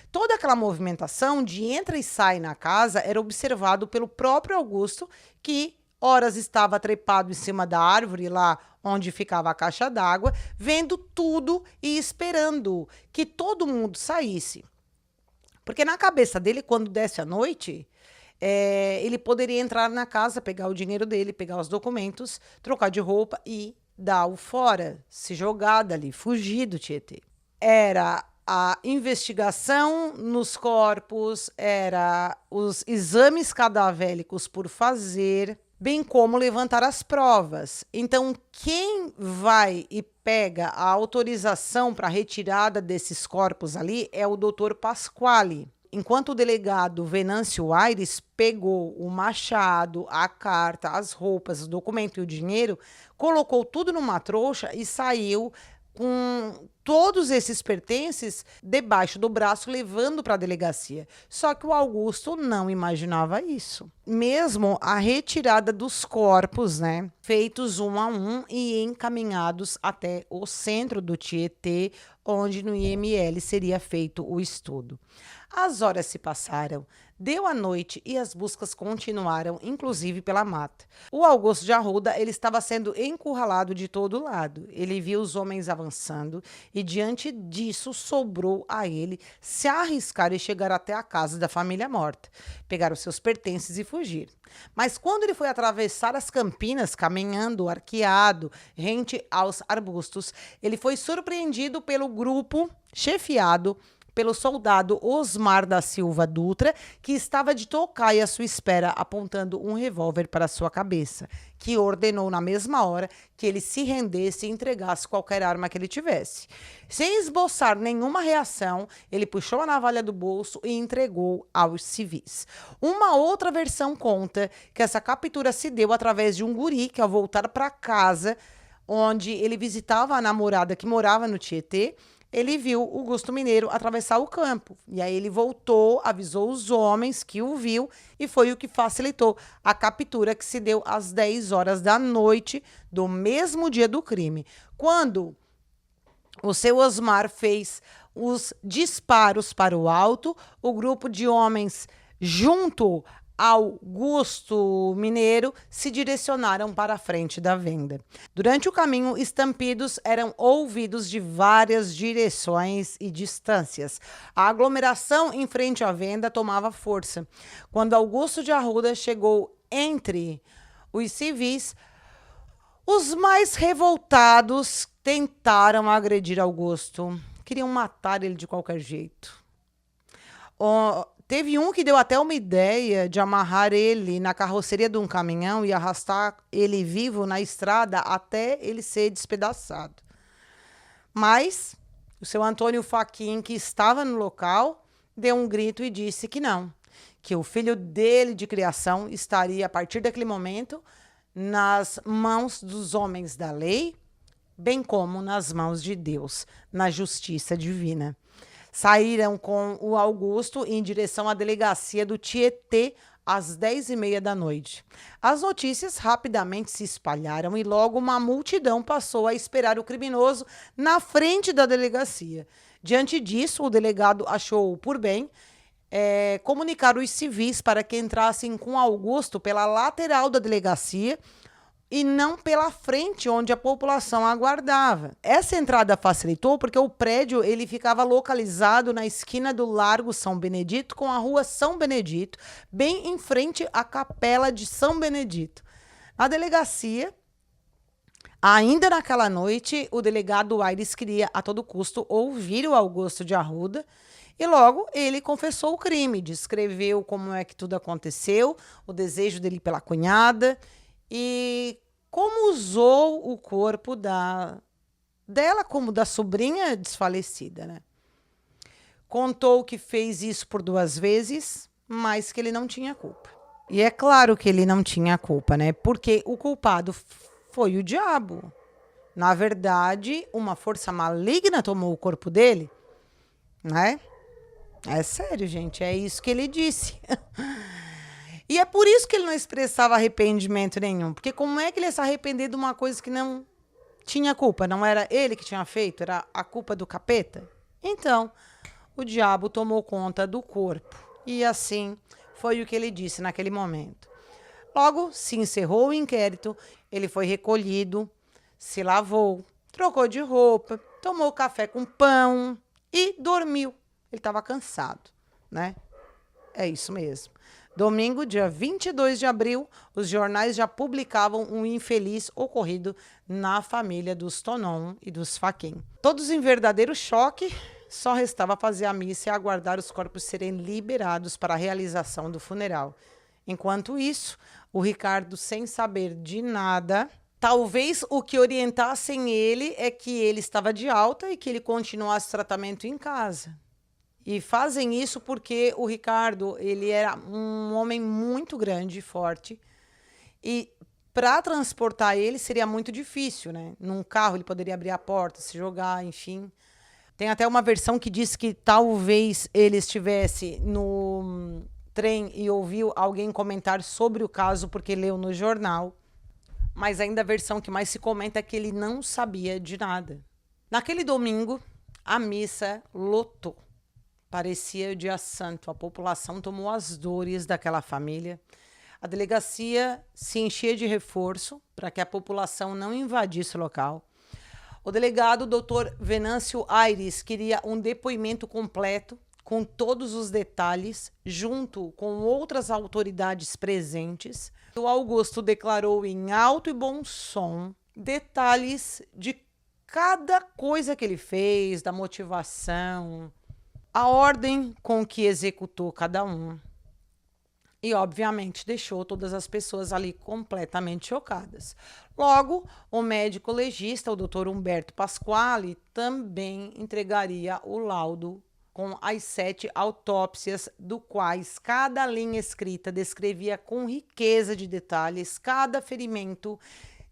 [SPEAKER 1] Toda aquela movimentação de entra e sai na casa era observado pelo próprio Augusto, que horas estava trepado em cima da árvore lá onde ficava a caixa d'água, vendo tudo e esperando que todo mundo saísse. Porque na cabeça dele, quando desce a noite, ele poderia entrar na casa, pegar o dinheiro dele, pegar os documentos, trocar de roupa e dar o fora, se jogar dali, fugir do Tietê. Era a investigação nos corpos, era os exames cadavéricos por fazer. bem como levantar as provas. Então, quem vai e pega a autorização para a retirada desses corpos ali é o doutor Pasquale. Enquanto o delegado Venâncio Aires pegou o machado, a carta, as roupas, o documento e o dinheiro, colocou tudo numa trouxa e saiu com todos esses pertences debaixo do braço, levando para a delegacia. Só que o Augusto não imaginava isso. Mesmo a retirada dos corpos, né, feitos um a um e encaminhados até o centro do Tietê, onde no IML seria feito o estudo. As horas se passaram, deu a noite e as buscas continuaram, inclusive pela mata. O Augusto de Arruda, ele estava sendo encurralado de todo lado. Ele viu os homens avançando e, diante disso, sobrou a ele se arriscar e chegar até a casa da família morta, pegar os seus pertences e fugir. Mas quando ele foi atravessar as campinas, caminhando arqueado, rente aos arbustos, ele foi surpreendido pelo grupo chefiado pelo soldado Osmar da Silva Dutra, que estava de tocaia à sua espera, apontando um revólver para sua cabeça, que ordenou na mesma hora que ele se rendesse e entregasse qualquer arma que ele tivesse. Sem esboçar nenhuma reação, ele puxou a navalha do bolso e entregou aos civis. Uma outra versão conta que essa captura se deu através de um guri que, ao voltar para casa, onde ele visitava a namorada que morava no Tietê, ele viu o Gusto Mineiro atravessar o campo. E aí ele voltou, avisou os homens que o viu e foi o que facilitou a captura, que se deu às 10 horas da noite do mesmo dia do crime. Quando o seu Osmar fez os disparos para o alto, o grupo de homens junto ao Gusto Mineiro se direcionaram para a frente da venda. Durante o caminho, estampidos eram ouvidos de várias direções e distâncias. A aglomeração em frente à venda tomava força. Quando Augusto de Arruda chegou entre os civis, os mais revoltados tentaram agredir Augusto. Queriam matar ele de qualquer jeito. Teve um que deu até uma ideia de amarrar ele na carroceria de um caminhão e arrastar ele vivo na estrada até ele ser despedaçado. Mas o seu Antônio Fachin, que estava no local, deu um grito e disse que não, que o filho dele de criação estaria, a partir daquele momento, nas mãos dos homens da lei, bem como nas mãos de Deus, na justiça divina. Saíram com o Augusto em direção à delegacia do Tietê às 10h30 da noite. As notícias rapidamente se espalharam e logo uma multidão passou a esperar o criminoso na frente da delegacia. Diante disso, o delegado achou por bem comunicar os civis para que entrassem com Augusto pela lateral da delegacia e não pela frente, onde a população aguardava. Essa entrada facilitou porque o prédio ele ficava localizado na esquina do Largo São Benedito com a Rua São Benedito, bem em frente à Capela de São Benedito. Na delegacia, ainda naquela noite, o delegado Aires queria a todo custo ouvir o Augusto de Arruda e logo ele confessou o crime, descreveu como é que tudo aconteceu, o desejo dele pela cunhada e como usou o corpo dela como da sobrinha desfalecida, né? Contou que fez isso por 2 vezes, mas que ele não tinha culpa. E é claro que ele não tinha culpa, né? Porque o culpado foi o diabo. Na verdade, uma força maligna tomou o corpo dele, né? É sério, gente, é isso que ele disse. E é por isso que ele não expressava arrependimento nenhum. Porque como é que ele ia se arrepender de uma coisa que não tinha culpa? Não era ele que tinha feito? Era a culpa do capeta? Então, o diabo tomou conta do corpo. E assim foi o que ele disse naquele momento. Logo, se encerrou o inquérito, ele foi recolhido, se lavou, trocou de roupa, tomou café com pão e dormiu. Ele estava cansado, né? É isso mesmo. Domingo, dia 22 de abril, os jornais já publicavam um infeliz ocorrido na família dos Tonon e dos Fachin. Todos em verdadeiro choque, só restava fazer a missa e aguardar os corpos serem liberados para a realização do funeral. Enquanto isso, O Ricardo, sem saber de nada, talvez o que orientassem ele é que ele estava de alta e que ele continuasse o tratamento em casa. E fazem isso porque o Ricardo, ele era um homem muito grande e forte. E para transportar ele seria muito difícil, né? Num carro ele poderia abrir a porta, se jogar, enfim. Tem até uma versão que diz que talvez ele estivesse no trem e ouviu alguém comentar sobre o caso porque leu no jornal. Mas ainda a versão que mais se comenta é que ele não sabia de nada. Naquele domingo, a missa lotou. Parecia o dia santo. A população tomou as dores daquela família. A delegacia se enchia de reforço para que a população não invadisse o local. O delegado, Dr. Venâncio Aires, queria um depoimento completo, com todos os detalhes, junto com outras autoridades presentes. O Augusto declarou em alto e bom som detalhes de cada coisa que ele fez, da motivação, a ordem com que executou cada um. E, obviamente, deixou todas as pessoas ali completamente chocadas. Logo, o médico legista, o Dr. Humberto Pasquale, também entregaria o laudo com as 7 autópsias, do quais cada linha escrita descrevia com riqueza de detalhes cada ferimento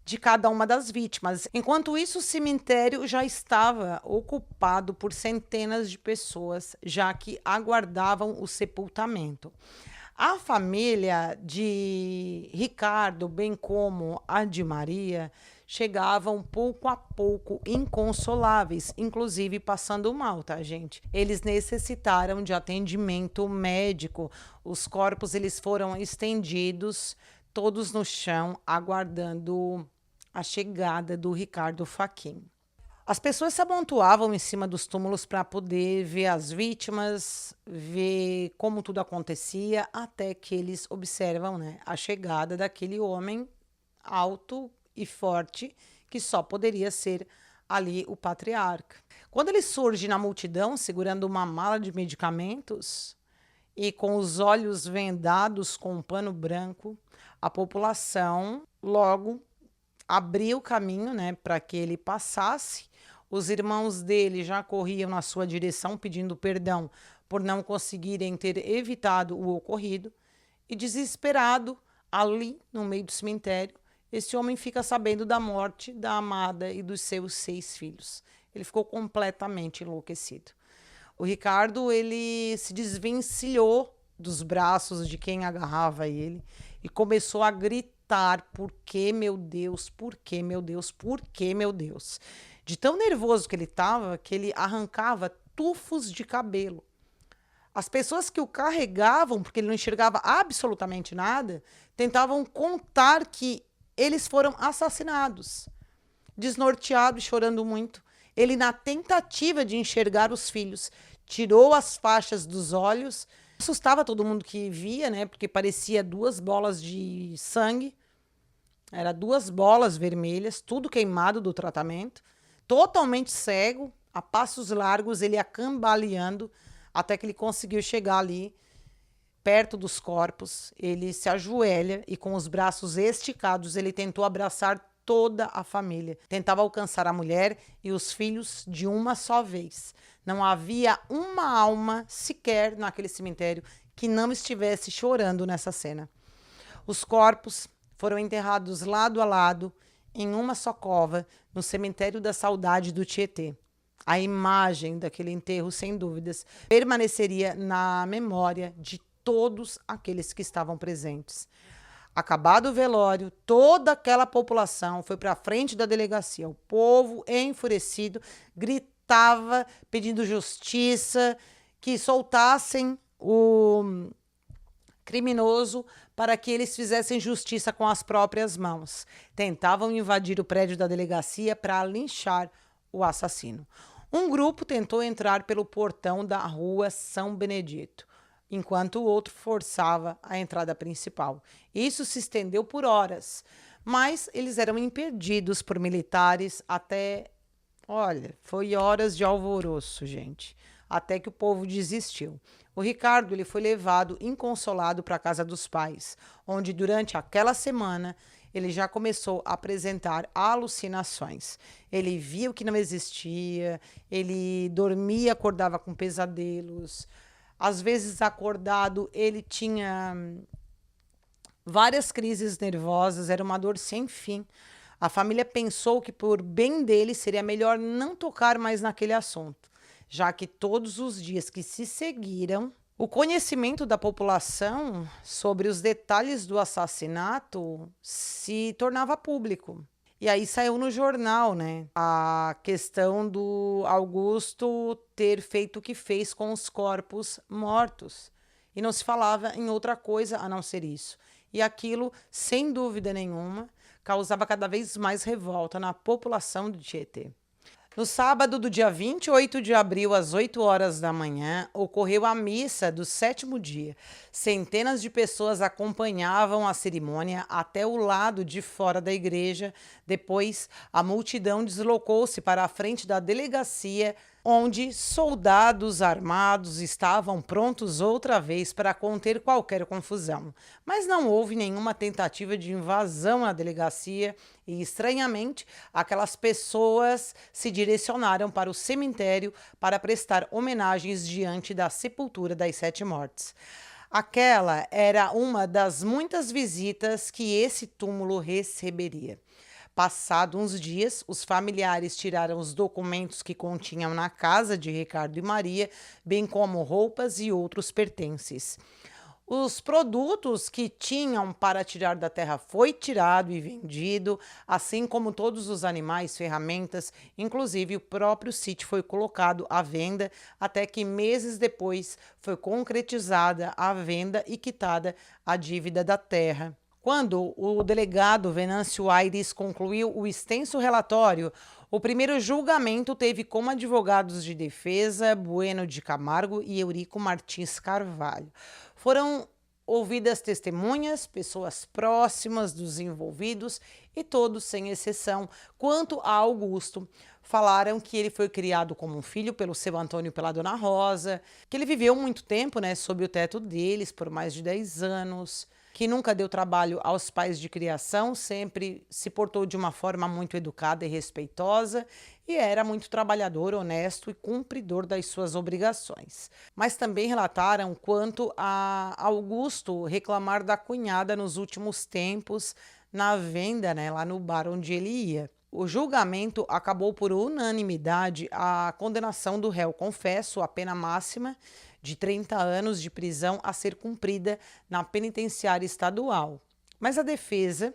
[SPEAKER 1] de cada uma das vítimas. Enquanto isso, o cemitério já estava ocupado por centenas de pessoas, já que aguardavam o sepultamento. A família de Ricardo, bem como a de Maria, chegavam pouco a pouco inconsoláveis, inclusive passando mal, tá, gente? Eles necessitaram de atendimento médico. Os corpos eles foram estendidos, todos no chão, aguardando a chegada do Ricardo Fachin. As pessoas se amontoavam em cima dos túmulos para poder ver as vítimas, ver como tudo acontecia, até que eles observam, né, a chegada daquele homem alto e forte, que só poderia ser ali o patriarca. Quando ele surge na multidão, segurando uma mala de medicamentos e com os olhos vendados com um pano branco, a população logo abriu o caminho, né, para que ele passasse. Os irmãos dele já corriam na sua direção pedindo perdão por não conseguirem ter evitado o ocorrido. E desesperado, ali no meio do cemitério, esse homem fica sabendo da morte da amada e dos seus 6 filhos. Ele ficou completamente enlouquecido. O Ricardo, ele se desvencilhou dos braços de quem agarrava ele e começou a gritar: por que, meu Deus? Por que, meu Deus? Por que, meu Deus? De tão nervoso que ele estava, que ele arrancava tufos de cabelo. As pessoas que o carregavam, porque ele não enxergava absolutamente nada, tentavam contar que eles foram assassinados. Desnorteado e chorando muito, ele, na tentativa de enxergar os filhos, tirou as faixas dos olhos. Assustava todo mundo que via, né? Porque parecia 2 bolas de sangue. Era 2 bolas vermelhas, tudo queimado do tratamento. Totalmente cego, a passos largos, ele ia cambaleando, até que ele conseguiu chegar ali, perto dos corpos. Ele se ajoelha e, com os braços esticados, ele tentou abraçar toda a família. Tentava alcançar a mulher e os filhos de uma só vez. Não havia uma alma sequer naquele cemitério que não estivesse chorando nessa cena. Os corpos foram enterrados lado a lado, em uma só cova, no cemitério da Saudade do Tietê. A imagem daquele enterro, sem dúvidas, permaneceria na memória de todos aqueles que estavam presentes. Acabado o velório, toda aquela população foi para a frente da delegacia. O povo, enfurecido, gritava pedindo justiça, que soltassem o criminoso para que eles fizessem justiça com as próprias mãos. Tentavam invadir o prédio da delegacia para linchar o assassino. Um grupo tentou entrar pelo portão da rua São Benedito, enquanto o outro forçava a entrada principal. Isso se estendeu por horas, mas eles eram impedidos por militares até... Olha, foi horas de alvoroço, gente. até que o povo desistiu. O Ricardo ele foi levado inconsolado para a casa dos pais, onde durante aquela semana ele já começou a apresentar alucinações. Ele via o que não existia, ele dormia, acordava com pesadelos. Às vezes, acordado, ele tinha várias crises nervosas, era uma dor sem fim. A família pensou que, por bem dele, seria melhor não tocar mais naquele assunto, já que todos os dias que se seguiram, o conhecimento da população sobre os detalhes do assassinato se tornava público. E aí saiu no jornal, né? A questão do Augusto ter feito o que fez com os corpos mortos. E não se falava em outra coisa a não ser isso. E aquilo, sem dúvida nenhuma, causava cada vez mais revolta na população de Tietê. No sábado do dia 28 de abril, às 8 horas da manhã, ocorreu a missa do sétimo dia. Centenas de pessoas acompanhavam a cerimônia até o lado de fora da igreja. Depois, a multidão deslocou-se para a frente da delegacia, onde soldados armados estavam prontos outra vez para conter qualquer confusão. Mas não houve nenhuma tentativa de invasão à delegacia e, estranhamente, aquelas pessoas se direcionaram para o cemitério para prestar homenagens diante da sepultura das 7 mortes. Aquela era uma das muitas visitas que esse túmulo receberia. Passado uns dias, os familiares tiraram os documentos que continham na casa de Ricardo e Maria, bem como roupas e outros pertences. Os produtos que tinham para tirar da terra foi tirado e vendido, assim como todos os animais, ferramentas, inclusive o próprio sítio foi colocado à venda, até que meses depois foi concretizada a venda e quitada a dívida da terra. Quando o delegado Venâncio Aires concluiu o extenso relatório, o primeiro julgamento teve como advogados de defesa Bueno de Camargo e Eurico Martins Carvalho. Foram ouvidas testemunhas, pessoas próximas dos envolvidos e todos, sem exceção, quanto a Augusto, falaram que ele foi criado como um filho pelo seu Antônio e pela Dona Rosa, que ele viveu muito tempo, sob o teto deles, por mais de 10 anos, que nunca deu trabalho aos pais de criação, sempre se portou de uma forma muito educada e respeitosa e era muito trabalhador, honesto e cumpridor das suas obrigações. Mas também relataram quanto a Augusto reclamar da cunhada nos últimos tempos na venda, lá no bar onde ele ia. O julgamento acabou por unanimidade a condenação do réu confesso à pena máxima de 30 anos de prisão a ser cumprida na penitenciária estadual. Mas a defesa,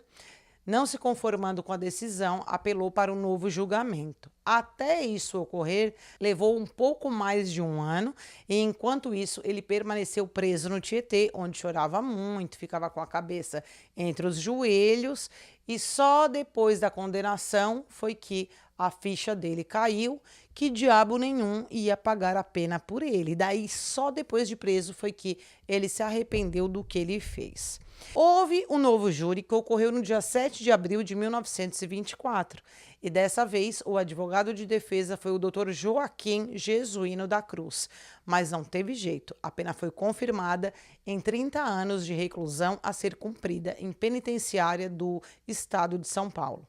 [SPEAKER 1] não se conformando com a decisão, apelou para um novo julgamento. Até isso ocorrer, levou um pouco mais de um ano, e enquanto isso, ele permaneceu preso no Tietê, onde chorava muito, ficava com a cabeça entre os joelhos, e só depois da condenação foi que a ficha dele caiu, que diabo nenhum ia pagar a pena por ele. Daí, só depois de preso foi que ele se arrependeu do que ele fez. Houve um novo júri que ocorreu no dia 7 de abril de 1924 e dessa vez o advogado de defesa foi o Dr. Joaquim Jesuíno da Cruz, mas não teve jeito, a pena foi confirmada em 30 anos de reclusão a ser cumprida em penitenciária do estado de São Paulo.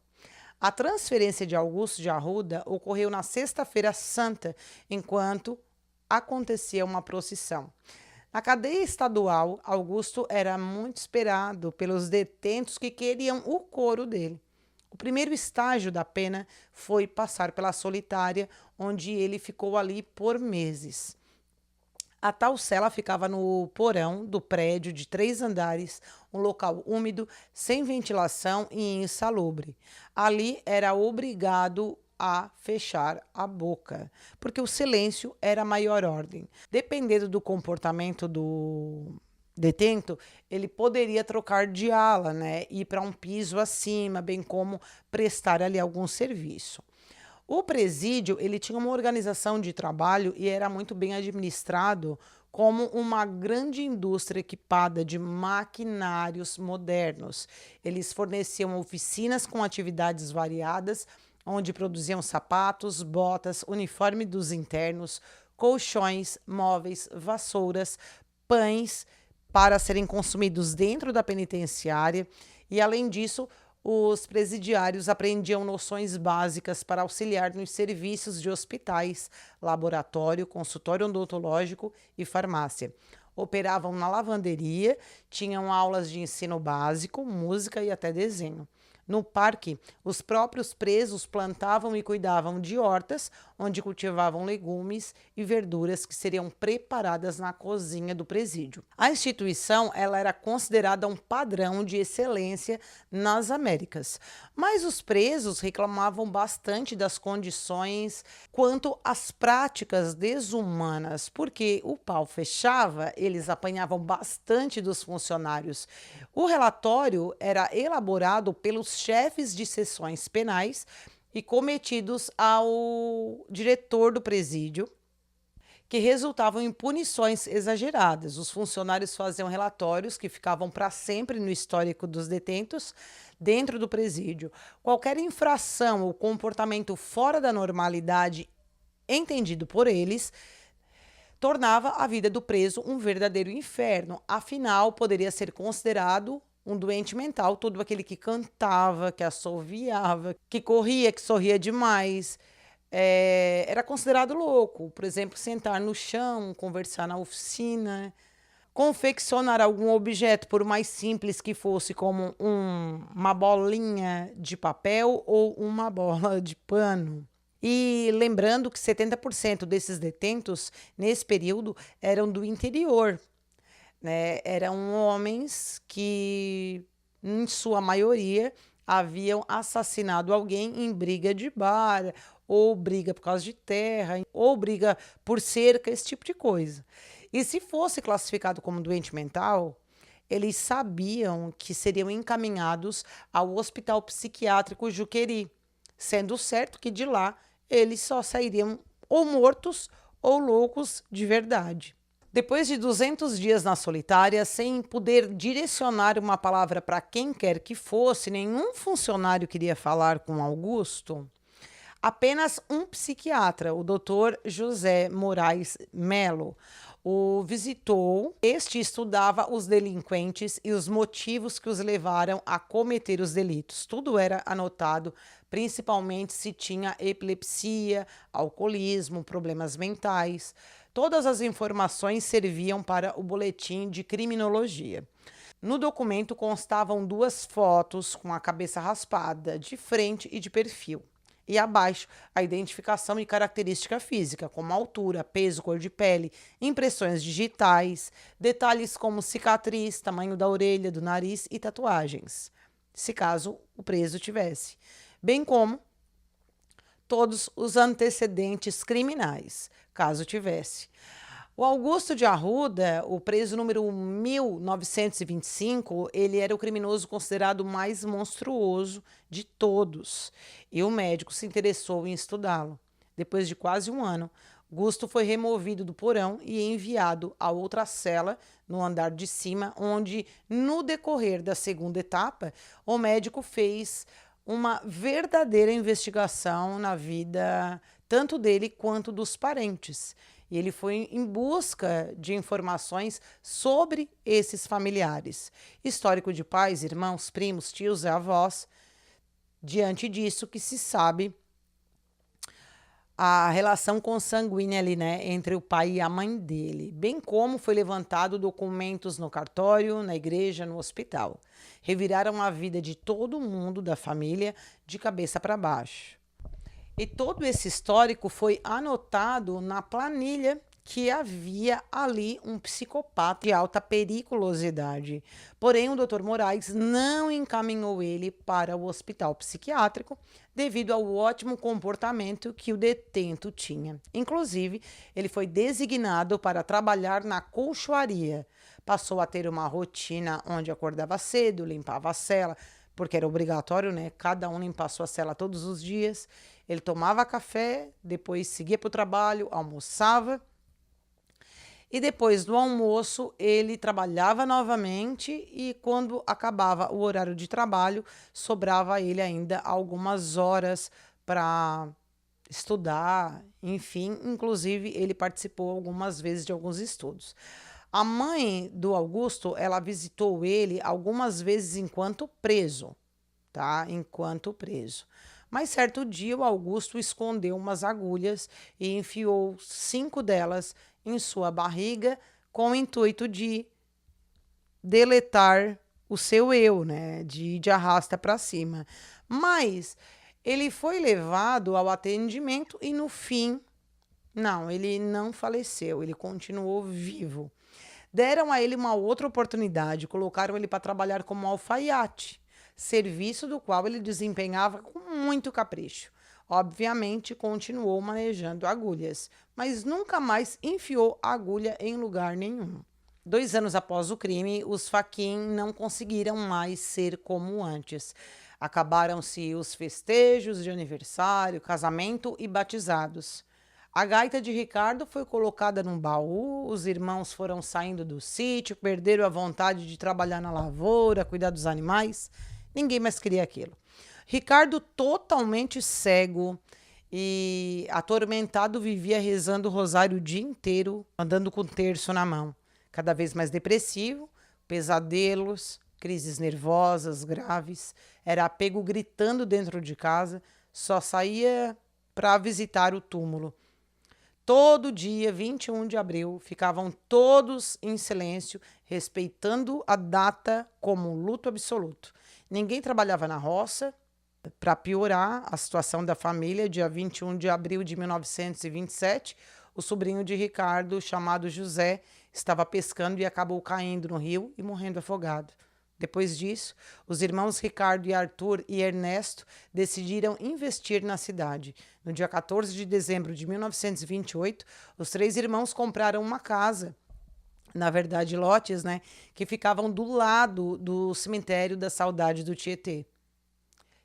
[SPEAKER 1] A transferência de Augusto de Arruda ocorreu na Sexta-feira Santa, enquanto acontecia uma procissão. Na cadeia estadual, Augusto era muito esperado pelos detentos que queriam o couro dele. O primeiro estágio da pena foi passar pela solitária, onde ele ficou ali por meses. A tal cela ficava no porão do prédio de 3 andares, um local úmido, sem ventilação e insalubre. Ali era obrigado a fechar a boca, porque o silêncio era a maior ordem. Dependendo do comportamento do detento, ele poderia trocar de ala, ir para um piso acima, bem como prestar ali algum serviço. O presídio, ele tinha uma organização de trabalho e era muito bem administrado como uma grande indústria equipada de maquinários modernos. Eles forneciam oficinas com atividades variadas, onde produziam sapatos, botas, uniforme dos internos, colchões, móveis, vassouras, pães para serem consumidos dentro da penitenciária e, além disso, os presidiários aprendiam noções básicas para auxiliar nos serviços de hospitais, laboratório, consultório odontológico e farmácia. Operavam na lavanderia, tinham aulas de ensino básico, música e até desenho. No parque, os próprios presos plantavam e cuidavam de hortas, onde cultivavam legumes e verduras que seriam preparadas na cozinha do presídio. A instituição ela era considerada um padrão de excelência nas Américas, mas os presos reclamavam bastante das condições quanto às práticas desumanas, porque o pau fechava, eles apanhavam bastante dos funcionários. O relatório era elaborado pelos chefes de seções penais e cometidos ao diretor do presídio, que resultavam em punições exageradas. Os funcionários faziam relatórios que ficavam para sempre no histórico dos detentos dentro do presídio. Qualquer infração ou comportamento fora da normalidade, entendido por eles, tornava a vida do preso um verdadeiro inferno. Afinal, poderia ser considerado um doente mental todo aquele que cantava, que assoviava, que corria, que sorria demais. Era considerado louco. Por exemplo, sentar no chão, conversar na oficina, confeccionar algum objeto, por mais simples que fosse, como uma bolinha de papel ou uma bola de pano. E lembrando que 70% desses detentos, nesse período, eram do interior, né? Eram homens que, em sua maioria, haviam assassinado alguém em briga de bar, ou briga por causa de terra, ou briga por cerca, esse tipo de coisa. E se fosse classificado como doente mental, eles sabiam que seriam encaminhados ao Hospital Psiquiátrico Juqueri, sendo certo que de lá eles só sairiam ou mortos ou loucos de verdade. Depois de 200 dias na solitária, sem poder direcionar uma palavra para quem quer que fosse, nenhum funcionário queria falar com Augusto. Apenas um psiquiatra, o Dr. José Moraes Melo, o visitou. Este estudava os delinquentes e os motivos que os levaram a cometer os delitos. Tudo era anotado, principalmente se tinha epilepsia, alcoolismo, problemas mentais. Todas as informações serviam para o boletim de criminologia. No documento constavam 2 fotos com a cabeça raspada, de frente e de perfil. E abaixo, a identificação e característica física, como altura, peso, cor de pele, impressões digitais, detalhes como cicatriz, tamanho da orelha, do nariz e tatuagens, se caso o preso tivesse, bem como todos os antecedentes criminais, caso tivesse. O Augusto de Arruda, o preso número 1925, ele era o criminoso considerado mais monstruoso de todos, e o médico se interessou em estudá-lo. Depois de quase um ano, Augusto foi removido do porão e enviado a outra cela, no andar de cima, onde, no decorrer da segunda etapa, o médico fez uma verdadeira investigação na vida tanto dele quanto dos parentes. E ele foi em busca de informações sobre esses familiares. Histórico de pais, irmãos, primos, tios e avós. Diante disso que se sabe a relação consanguínea ali, né, entre o pai e a mãe dele, bem como foi levantado documentos no cartório, na igreja, no hospital. Reviraram a vida de todo mundo da família de cabeça para baixo. E todo esse histórico foi anotado na planilha que havia ali um psicopata de alta periculosidade. Porém, o Dr. Moraes não encaminhou ele para o hospital psiquiátrico devido ao ótimo comportamento que o detento tinha. Inclusive, ele foi designado para trabalhar na colchoaria. Passou a ter uma rotina onde acordava cedo, limpava a cela, porque era obrigatório, né? Cada um limpar a sua cela todos os dias. Ele tomava café, depois seguia para o trabalho, almoçava. E depois do almoço, ele trabalhava novamente e quando acabava o horário de trabalho, sobrava a ele ainda algumas horas para estudar, enfim, inclusive ele participou algumas vezes de alguns estudos. A mãe do Augusto, ela visitou ele algumas vezes enquanto preso, tá? Enquanto preso. Mas certo dia o Augusto escondeu umas agulhas e enfiou 5 delas em sua barriga com o intuito de deletar o seu eu, né? De ir de arrasta para cima. Mas ele foi levado ao atendimento e no fim, não, ele não faleceu, ele continuou vivo. Deram a ele uma outra oportunidade, colocaram ele para trabalhar como alfaiate, serviço do qual ele desempenhava com muito capricho. Obviamente, continuou manejando agulhas, mas nunca mais enfiou agulha em lugar nenhum. 2 anos após o crime, os Fachin não conseguiram mais ser como antes. Acabaram-se os festejos de aniversário, casamento e batizados. A gaita de Ricardo foi colocada num baú, os irmãos foram saindo do sítio, perderam a vontade de trabalhar na lavoura, cuidar dos animais. Ninguém mais queria aquilo. Ricardo, totalmente cego e atormentado, vivia rezando o rosário o dia inteiro, andando com terço na mão. Cada vez mais depressivo, pesadelos, crises nervosas graves, era pego gritando dentro de casa, só saía para visitar o túmulo. Todo dia, 21 de abril, ficavam todos em silêncio, respeitando a data como luto absoluto. Ninguém trabalhava na roça. Para piorar a situação da família, dia 21 de abril de 1927, o sobrinho de Ricardo, chamado José, estava pescando e acabou caindo no rio e morrendo afogado. Depois disso, os irmãos Ricardo e Arthur e Ernesto decidiram investir na cidade. No dia 14 de dezembro de 1928, os 3 irmãos compraram uma casa, na verdade lotes, né, que ficavam do lado do cemitério da Saudade do Tietê.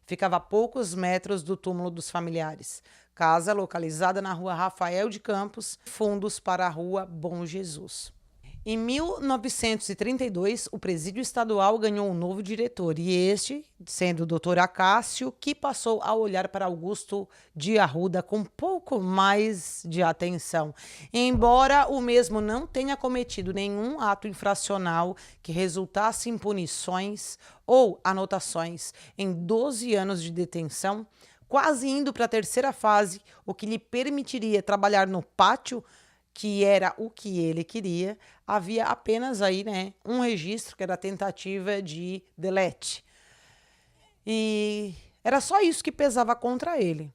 [SPEAKER 1] Ficava a poucos metros do túmulo dos familiares. Casa localizada na rua Rafael de Campos, fundos para a rua Bom Jesus. Em 1932, o presídio estadual ganhou um novo diretor, e este, sendo o Dr. Acácio, que passou a olhar para Augusto de Arruda com um pouco mais de atenção. Embora o mesmo não tenha cometido nenhum ato infracional que resultasse em punições ou anotações em 12 anos de detenção, quase indo para a terceira fase, o que lhe permitiria trabalhar no pátio, que era o que ele queria, havia apenas aí, né, um registro que era a tentativa de delete. E era só isso que pesava contra ele.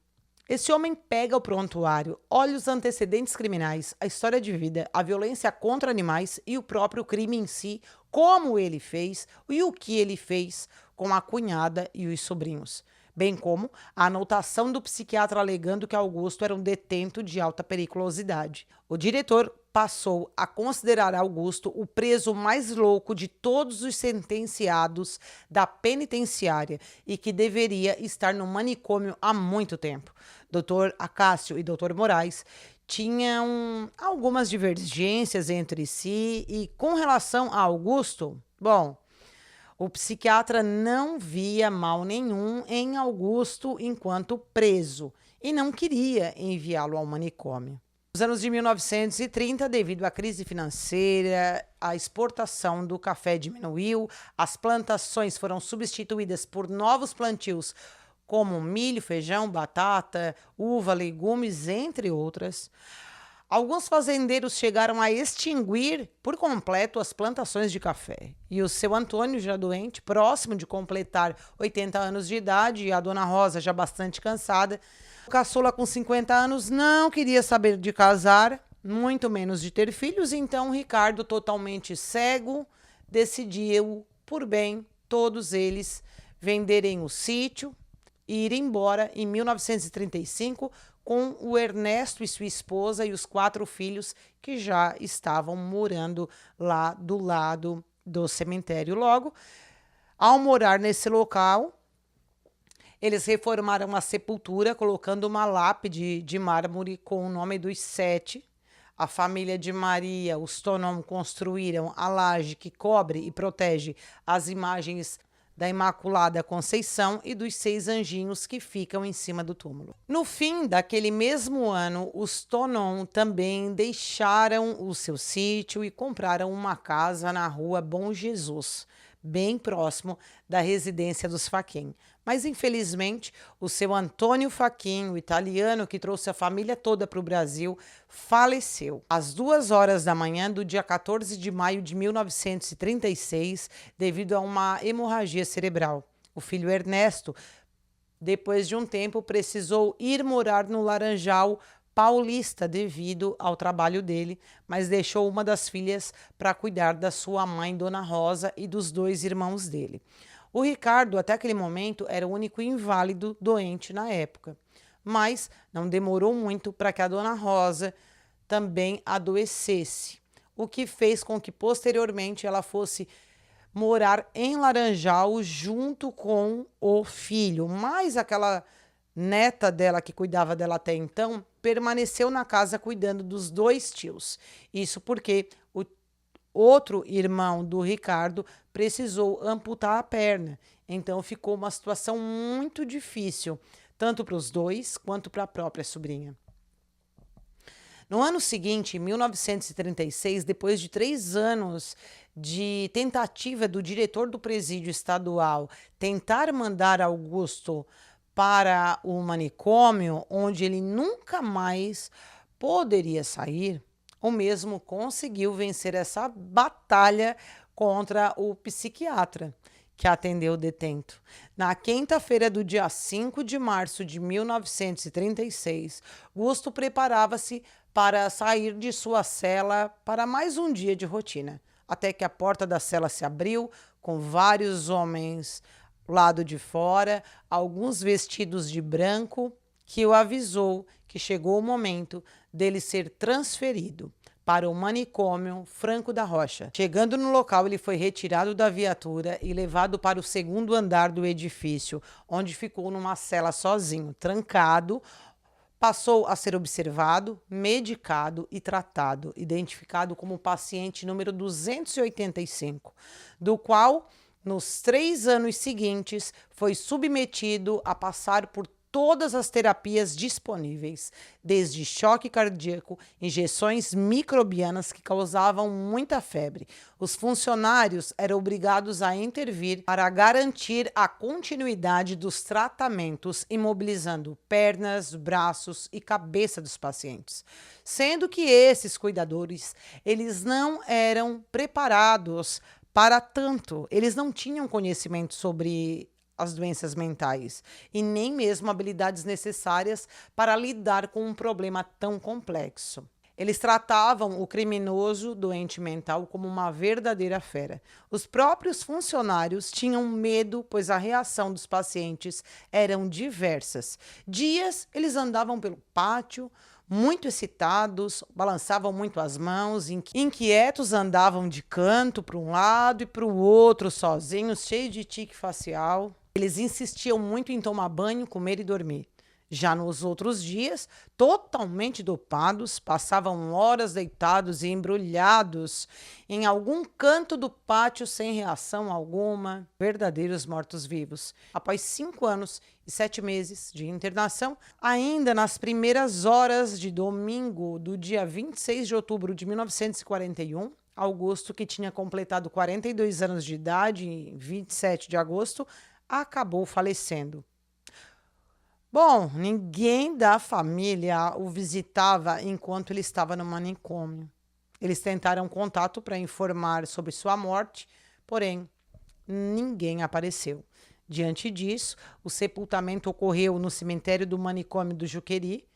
[SPEAKER 1] Esse homem pega o prontuário, olha os antecedentes criminais, a história de vida, a violência contra animais e o próprio crime em si, como ele fez e o que ele fez com a cunhada e os sobrinhos, bem como a anotação do psiquiatra alegando que Augusto era um detento de alta periculosidade. O diretor passou a considerar Augusto o preso mais louco de todos os sentenciados da penitenciária e que deveria estar no manicômio há muito tempo. Dr. Acácio e Dr. Moraes tinham algumas divergências entre si e, com relação a Augusto, bom, o psiquiatra não via mal nenhum em Augusto enquanto preso e não queria enviá-lo ao manicômio. Nos anos de 1930, devido à crise financeira, a exportação do café diminuiu, as plantações foram substituídas por novos plantios como milho, feijão, batata, uva, legumes, entre outras. Alguns fazendeiros chegaram a extinguir por completo as plantações de café. E o seu Antônio, já doente, próximo de completar 80 anos de idade, e a dona Rosa, já bastante cansada, o caçula com 50 anos não queria saber de casar, muito menos de ter filhos, então Ricardo, totalmente cego, decidiu, por bem, todos eles venderem o sítio e ir embora em 1935 com o Ernesto e sua esposa e os 4 filhos que já estavam morando lá do lado do cemitério. Logo, ao morar nesse local, eles reformaram a sepultura, colocando uma lápide de mármore com o nome dos 7. A família de Maria, os Tonon, construíram a laje que cobre e protege as imagens da Imaculada Conceição e dos 6 anjinhos que ficam em cima do túmulo. No fim daquele mesmo ano, os Tonon também deixaram o seu sítio e compraram uma casa na rua Bom Jesus, bem próximo da residência dos Fachin. Mas, infelizmente, o seu Antônio Fachin, o italiano que trouxe a família toda para o Brasil, faleceu às 2 horas da manhã do dia 14 de maio de 1936, devido a uma hemorragia cerebral. O filho Ernesto, depois de um tempo, precisou ir morar no Laranjal Paulista devido ao trabalho dele, mas deixou uma das filhas para cuidar da sua mãe, Dona Rosa, e dos 2 irmãos dele. O Ricardo, até aquele momento, era o único inválido doente na época, mas não demorou muito para que a Dona Rosa também adoecesse, o que fez com que posteriormente ela fosse morar em Laranjal junto com o filho, mas aquela neta dela que cuidava dela até então permaneceu na casa cuidando dos 2 tios. Isso porque o outro irmão do Ricardo precisou amputar a perna, então ficou uma situação muito difícil, tanto para os 2 quanto para a própria sobrinha. No ano seguinte, em 1936, depois de 3 anos de tentativa do diretor do presídio estadual tentar mandar Augusto para o manicômio, onde ele nunca mais poderia sair, o mesmo conseguiu vencer essa batalha contra o psiquiatra que atendeu o detento. Na quinta-feira do dia 5 de março de 1936, Gusto preparava-se para sair de sua cela para mais um dia de rotina, até que a porta da cela se abriu, com vários homens lado de fora, alguns vestidos de branco, que o avisou que chegou o momento dele ser transferido para o manicômio Franco da Rocha. Chegando no local, ele foi retirado da viatura e levado para o 2º andar do edifício, onde ficou numa cela sozinho, trancado. Passou a ser observado, medicado e tratado, identificado como paciente número 285, do qual, nos 3 anos seguintes, foi submetido a passar por todas as terapias disponíveis, desde choque cardíaco, injeções microbianas que causavam muita febre. Os funcionários eram obrigados a intervir para garantir a continuidade dos tratamentos, imobilizando pernas, braços e cabeça dos pacientes. Sendo que esses cuidadores, eles não eram preparados para tanto, eles não tinham conhecimento sobre as doenças mentais e nem mesmo habilidades necessárias para lidar com um problema tão complexo. Eles tratavam o criminoso doente mental como uma verdadeira fera. Os próprios funcionários tinham medo, pois a reação dos pacientes eram diversas. Dias eles andavam pelo pátio, muito excitados, balançavam muito as mãos, inquietos andavam de canto para um lado e para o outro, sozinhos, cheios de tique facial. Eles insistiam muito em tomar banho, comer e dormir. Já nos outros dias, totalmente dopados, passavam horas deitados e embrulhados em algum canto do pátio sem reação alguma, verdadeiros mortos-vivos. Após 5 anos e 7 meses de internação, ainda nas primeiras horas de domingo do dia 26 de outubro de 1941, Augusto, que tinha completado 42 anos de idade, em 27 de agosto, acabou falecendo. Bom, ninguém da família o visitava enquanto ele estava no manicômio. Eles tentaram contato para informar sobre sua morte, porém, ninguém apareceu. Diante disso, o sepultamento ocorreu no cemitério do manicômio do Juqueri,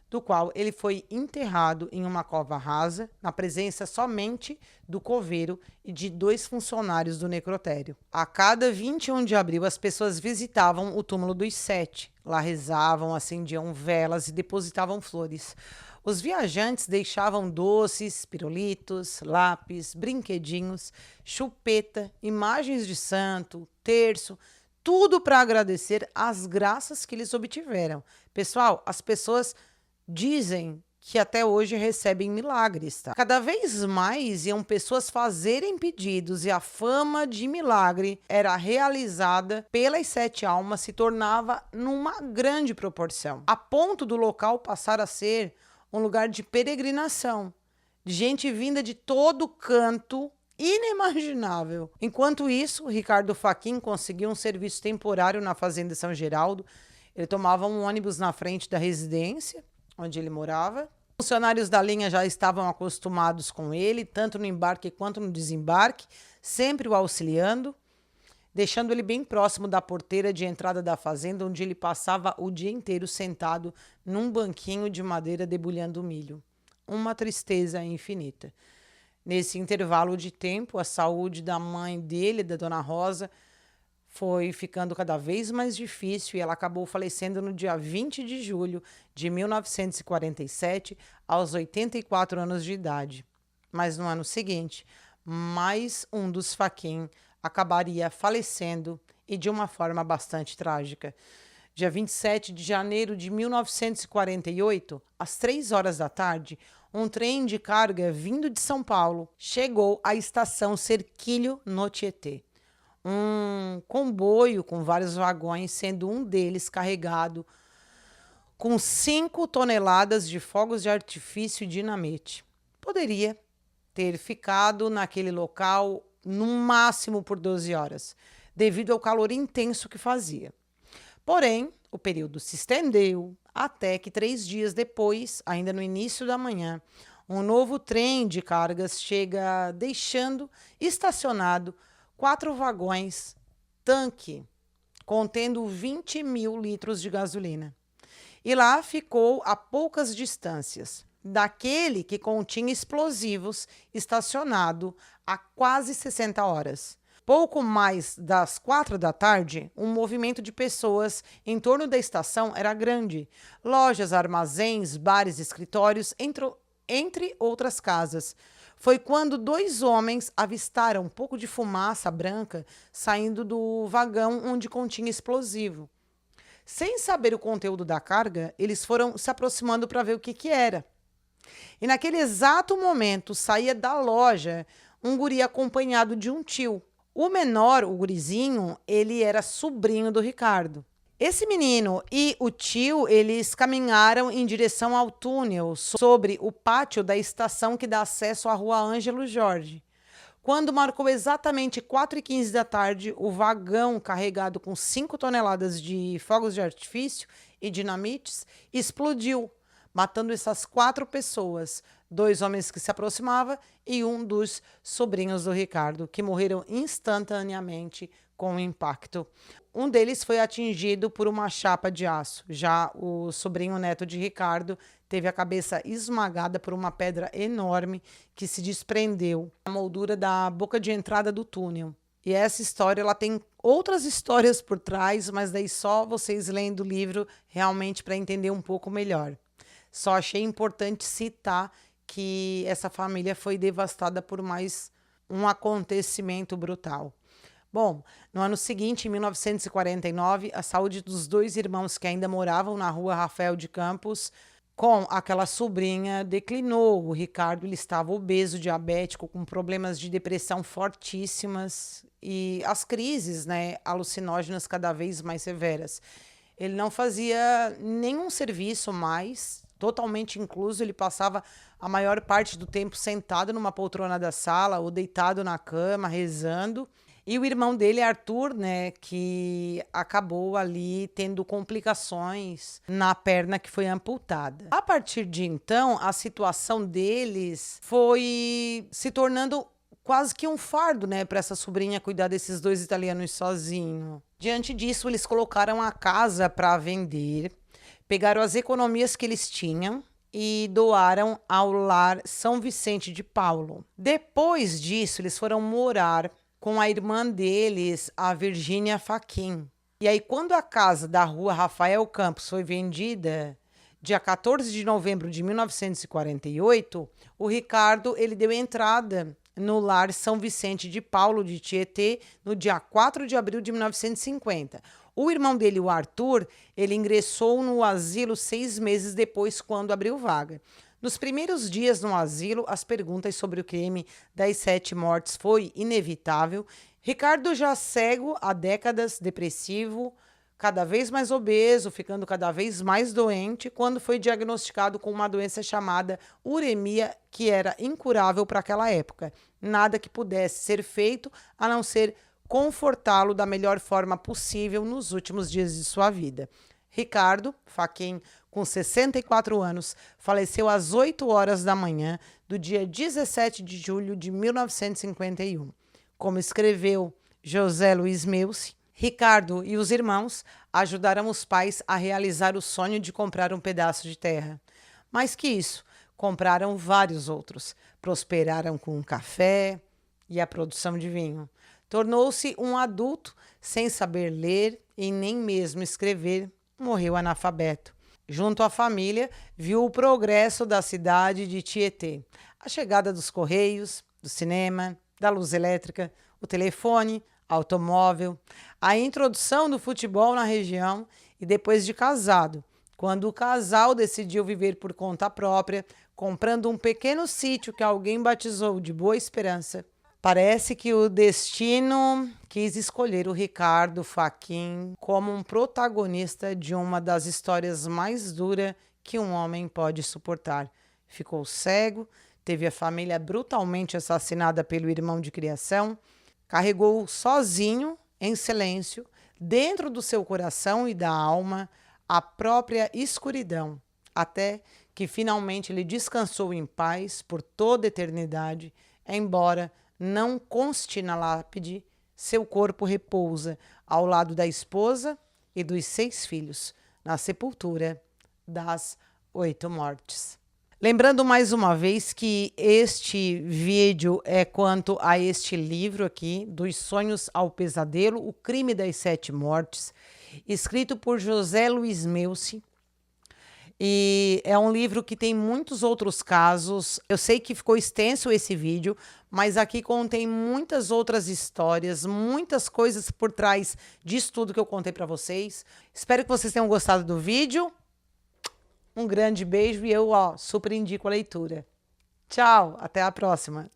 [SPEAKER 1] do qual ele foi enterrado em uma cova rasa, na presença somente do coveiro e de 2 funcionários do necrotério. A cada 21 de abril, as pessoas visitavam o túmulo dos 7. Lá rezavam, acendiam velas e depositavam flores. Os viajantes deixavam doces, pirulitos, lápis, brinquedinhos, chupeta, imagens de santo, terço, tudo para agradecer as graças que eles obtiveram. Pessoal, as pessoas dizem que até hoje recebem milagres, tá? Cada vez mais iam pessoas fazerem pedidos e a fama de milagre era realizada pelas sete almas se tornava numa grande proporção, a ponto do local passar a ser um lugar de peregrinação, de gente vinda de todo canto inimaginável. Enquanto isso, Ricardo Fachin conseguiu um serviço temporário na Fazenda São Geraldo. Ele tomava um ônibus na frente da residência onde ele morava. Os funcionários da linha já estavam acostumados com ele, tanto no embarque quanto no desembarque, sempre o auxiliando, deixando ele bem próximo da porteira de entrada da fazenda, onde ele passava o dia inteiro sentado num banquinho de madeira debulhando milho. Uma tristeza infinita. Nesse intervalo de tempo, a saúde da mãe dele, da Dona Rosa, foi ficando cada vez mais difícil e ela acabou falecendo no dia 20 de julho de 1947, aos 84 anos de idade. Mas no ano seguinte, mais um dos Fachin acabaria falecendo e de uma forma bastante trágica. Dia 27 de janeiro de 1948, às 3 horas da tarde, um trem de carga vindo de São Paulo chegou à estação Cerquilho, no Tietê. Um comboio com vários vagões, sendo um deles carregado com 5 toneladas de fogos de artifício e dinamite. Poderia ter ficado naquele local no máximo por 12 horas, devido ao calor intenso que fazia. Porém, o período se estendeu até que 3 dias depois, ainda no início da manhã, um novo trem de cargas chega deixando estacionado 4 vagões tanque contendo 20.000 litros de gasolina. E lá ficou a poucas distâncias daquele que continha explosivos estacionado há quase 60 horas. Pouco mais das 4 da tarde, um movimento de pessoas em torno da estação era grande. Lojas, armazéns, bares, escritórios, entre outras casas. Foi quando 2 homens avistaram um pouco de fumaça branca saindo do vagão onde continha explosivo. Sem saber o conteúdo da carga, eles foram se aproximando para ver o que era. E naquele exato momento saía da loja um guri acompanhado de um tio. O menor, o gurizinho, ele era sobrinho do Ricardo. Esse menino e o tio, eles caminharam em direção ao túnel sobre o pátio da estação que dá acesso à rua Ângelo Jorge. Quando marcou exatamente 4h15 da tarde, o vagão carregado com 5 toneladas de fogos de artifício e dinamites explodiu, matando essas 4 pessoas, 2 homens que se aproximavam e um dos sobrinhos do Ricardo, que morreram instantaneamente com o impacto. Um deles foi atingido por uma chapa de aço. Já o sobrinho neto de Ricardo teve a cabeça esmagada por uma pedra enorme que se desprendeu da moldura da boca de entrada do túnel. E essa história, ela tem outras histórias por trás, mas daí só vocês lendo o livro realmente para entender um pouco melhor. Só achei importante citar que essa família foi devastada por mais um acontecimento brutal. Bom, no ano seguinte, em 1949, a saúde dos 2 irmãos que ainda moravam na rua Rafael de Campos com aquela sobrinha declinou. O Ricardo, ele estava obeso, diabético, com problemas de depressão fortíssimas e as crises, alucinógenas cada vez mais severas. Ele não fazia nenhum serviço mais, totalmente incluso. Ele passava a maior parte do tempo sentado numa poltrona da sala ou deitado na cama, rezando. E o irmão dele, Arthur, que acabou ali tendo complicações na perna que foi amputada. A partir de então, a situação deles foi se tornando quase que um fardo, para essa sobrinha cuidar desses 2 italianos sozinho. Diante disso, eles colocaram a casa para vender, pegaram as economias que eles tinham e doaram ao lar São Vicente de Paulo. Depois disso, eles foram morar com a irmã deles, a Virgínia Fachin. E aí, quando a casa da rua Rafael Campos foi vendida, dia 14 de novembro de 1948, o Ricardo, ele deu entrada no lar São Vicente de Paulo de Tietê no dia 4 de abril de 1950. O irmão dele, o Arthur, ele ingressou no asilo 6 meses depois, quando abriu vaga. Nos primeiros dias no asilo, as perguntas sobre o crime das 7 mortes foi inevitável. Ricardo, já cego há décadas, depressivo, cada vez mais obeso, ficando cada vez mais doente, quando foi diagnosticado com uma doença chamada uremia, que era incurável para aquela época. Nada que pudesse ser feito a não ser confortá-lo da melhor forma possível nos últimos dias de sua vida. Ricardo Fachin, com 64 anos, faleceu às 8 horas da manhã do dia 17 de julho de 1951. Como escreveu José Luiz Meucci, Ricardo e os irmãos ajudaram os pais a realizar o sonho de comprar um pedaço de terra. Mais que isso, compraram vários outros. Prosperaram com o café e a produção de vinho. Tornou-se um adulto sem saber ler e nem mesmo escrever. Morreu analfabeto. Junto à família, viu o progresso da cidade de Tietê, a chegada dos correios, do cinema, da luz elétrica, o telefone, automóvel, a introdução do futebol na região e depois de casado, quando o casal decidiu viver por conta própria, comprando um pequeno sítio que alguém batizou de Boa Esperança. Parece que o destino quis escolher o Ricardo Fachin como um protagonista de uma das histórias mais duras que um homem pode suportar. Ficou cego, teve a família brutalmente assassinada pelo irmão de criação, carregou sozinho, em silêncio, dentro do seu coração e da alma, a própria escuridão, até que finalmente ele descansou em paz por toda a eternidade, embora não conste na lápide, seu corpo repousa ao lado da esposa e dos 6 filhos, na sepultura das 8 mortes. Lembrando mais uma vez que este vídeo é quanto a este livro aqui, Dos Sonhos ao Pesadelo, O Crime das 7 Mortes, escrito por José Luiz Meucci. E é um livro que tem muitos outros casos. Eu sei que ficou extenso esse vídeo, mas aqui contém muitas outras histórias, muitas coisas por trás disso tudo que eu contei para vocês. Espero que vocês tenham gostado do vídeo. Um grande beijo e eu super indico a leitura. Tchau, até a próxima.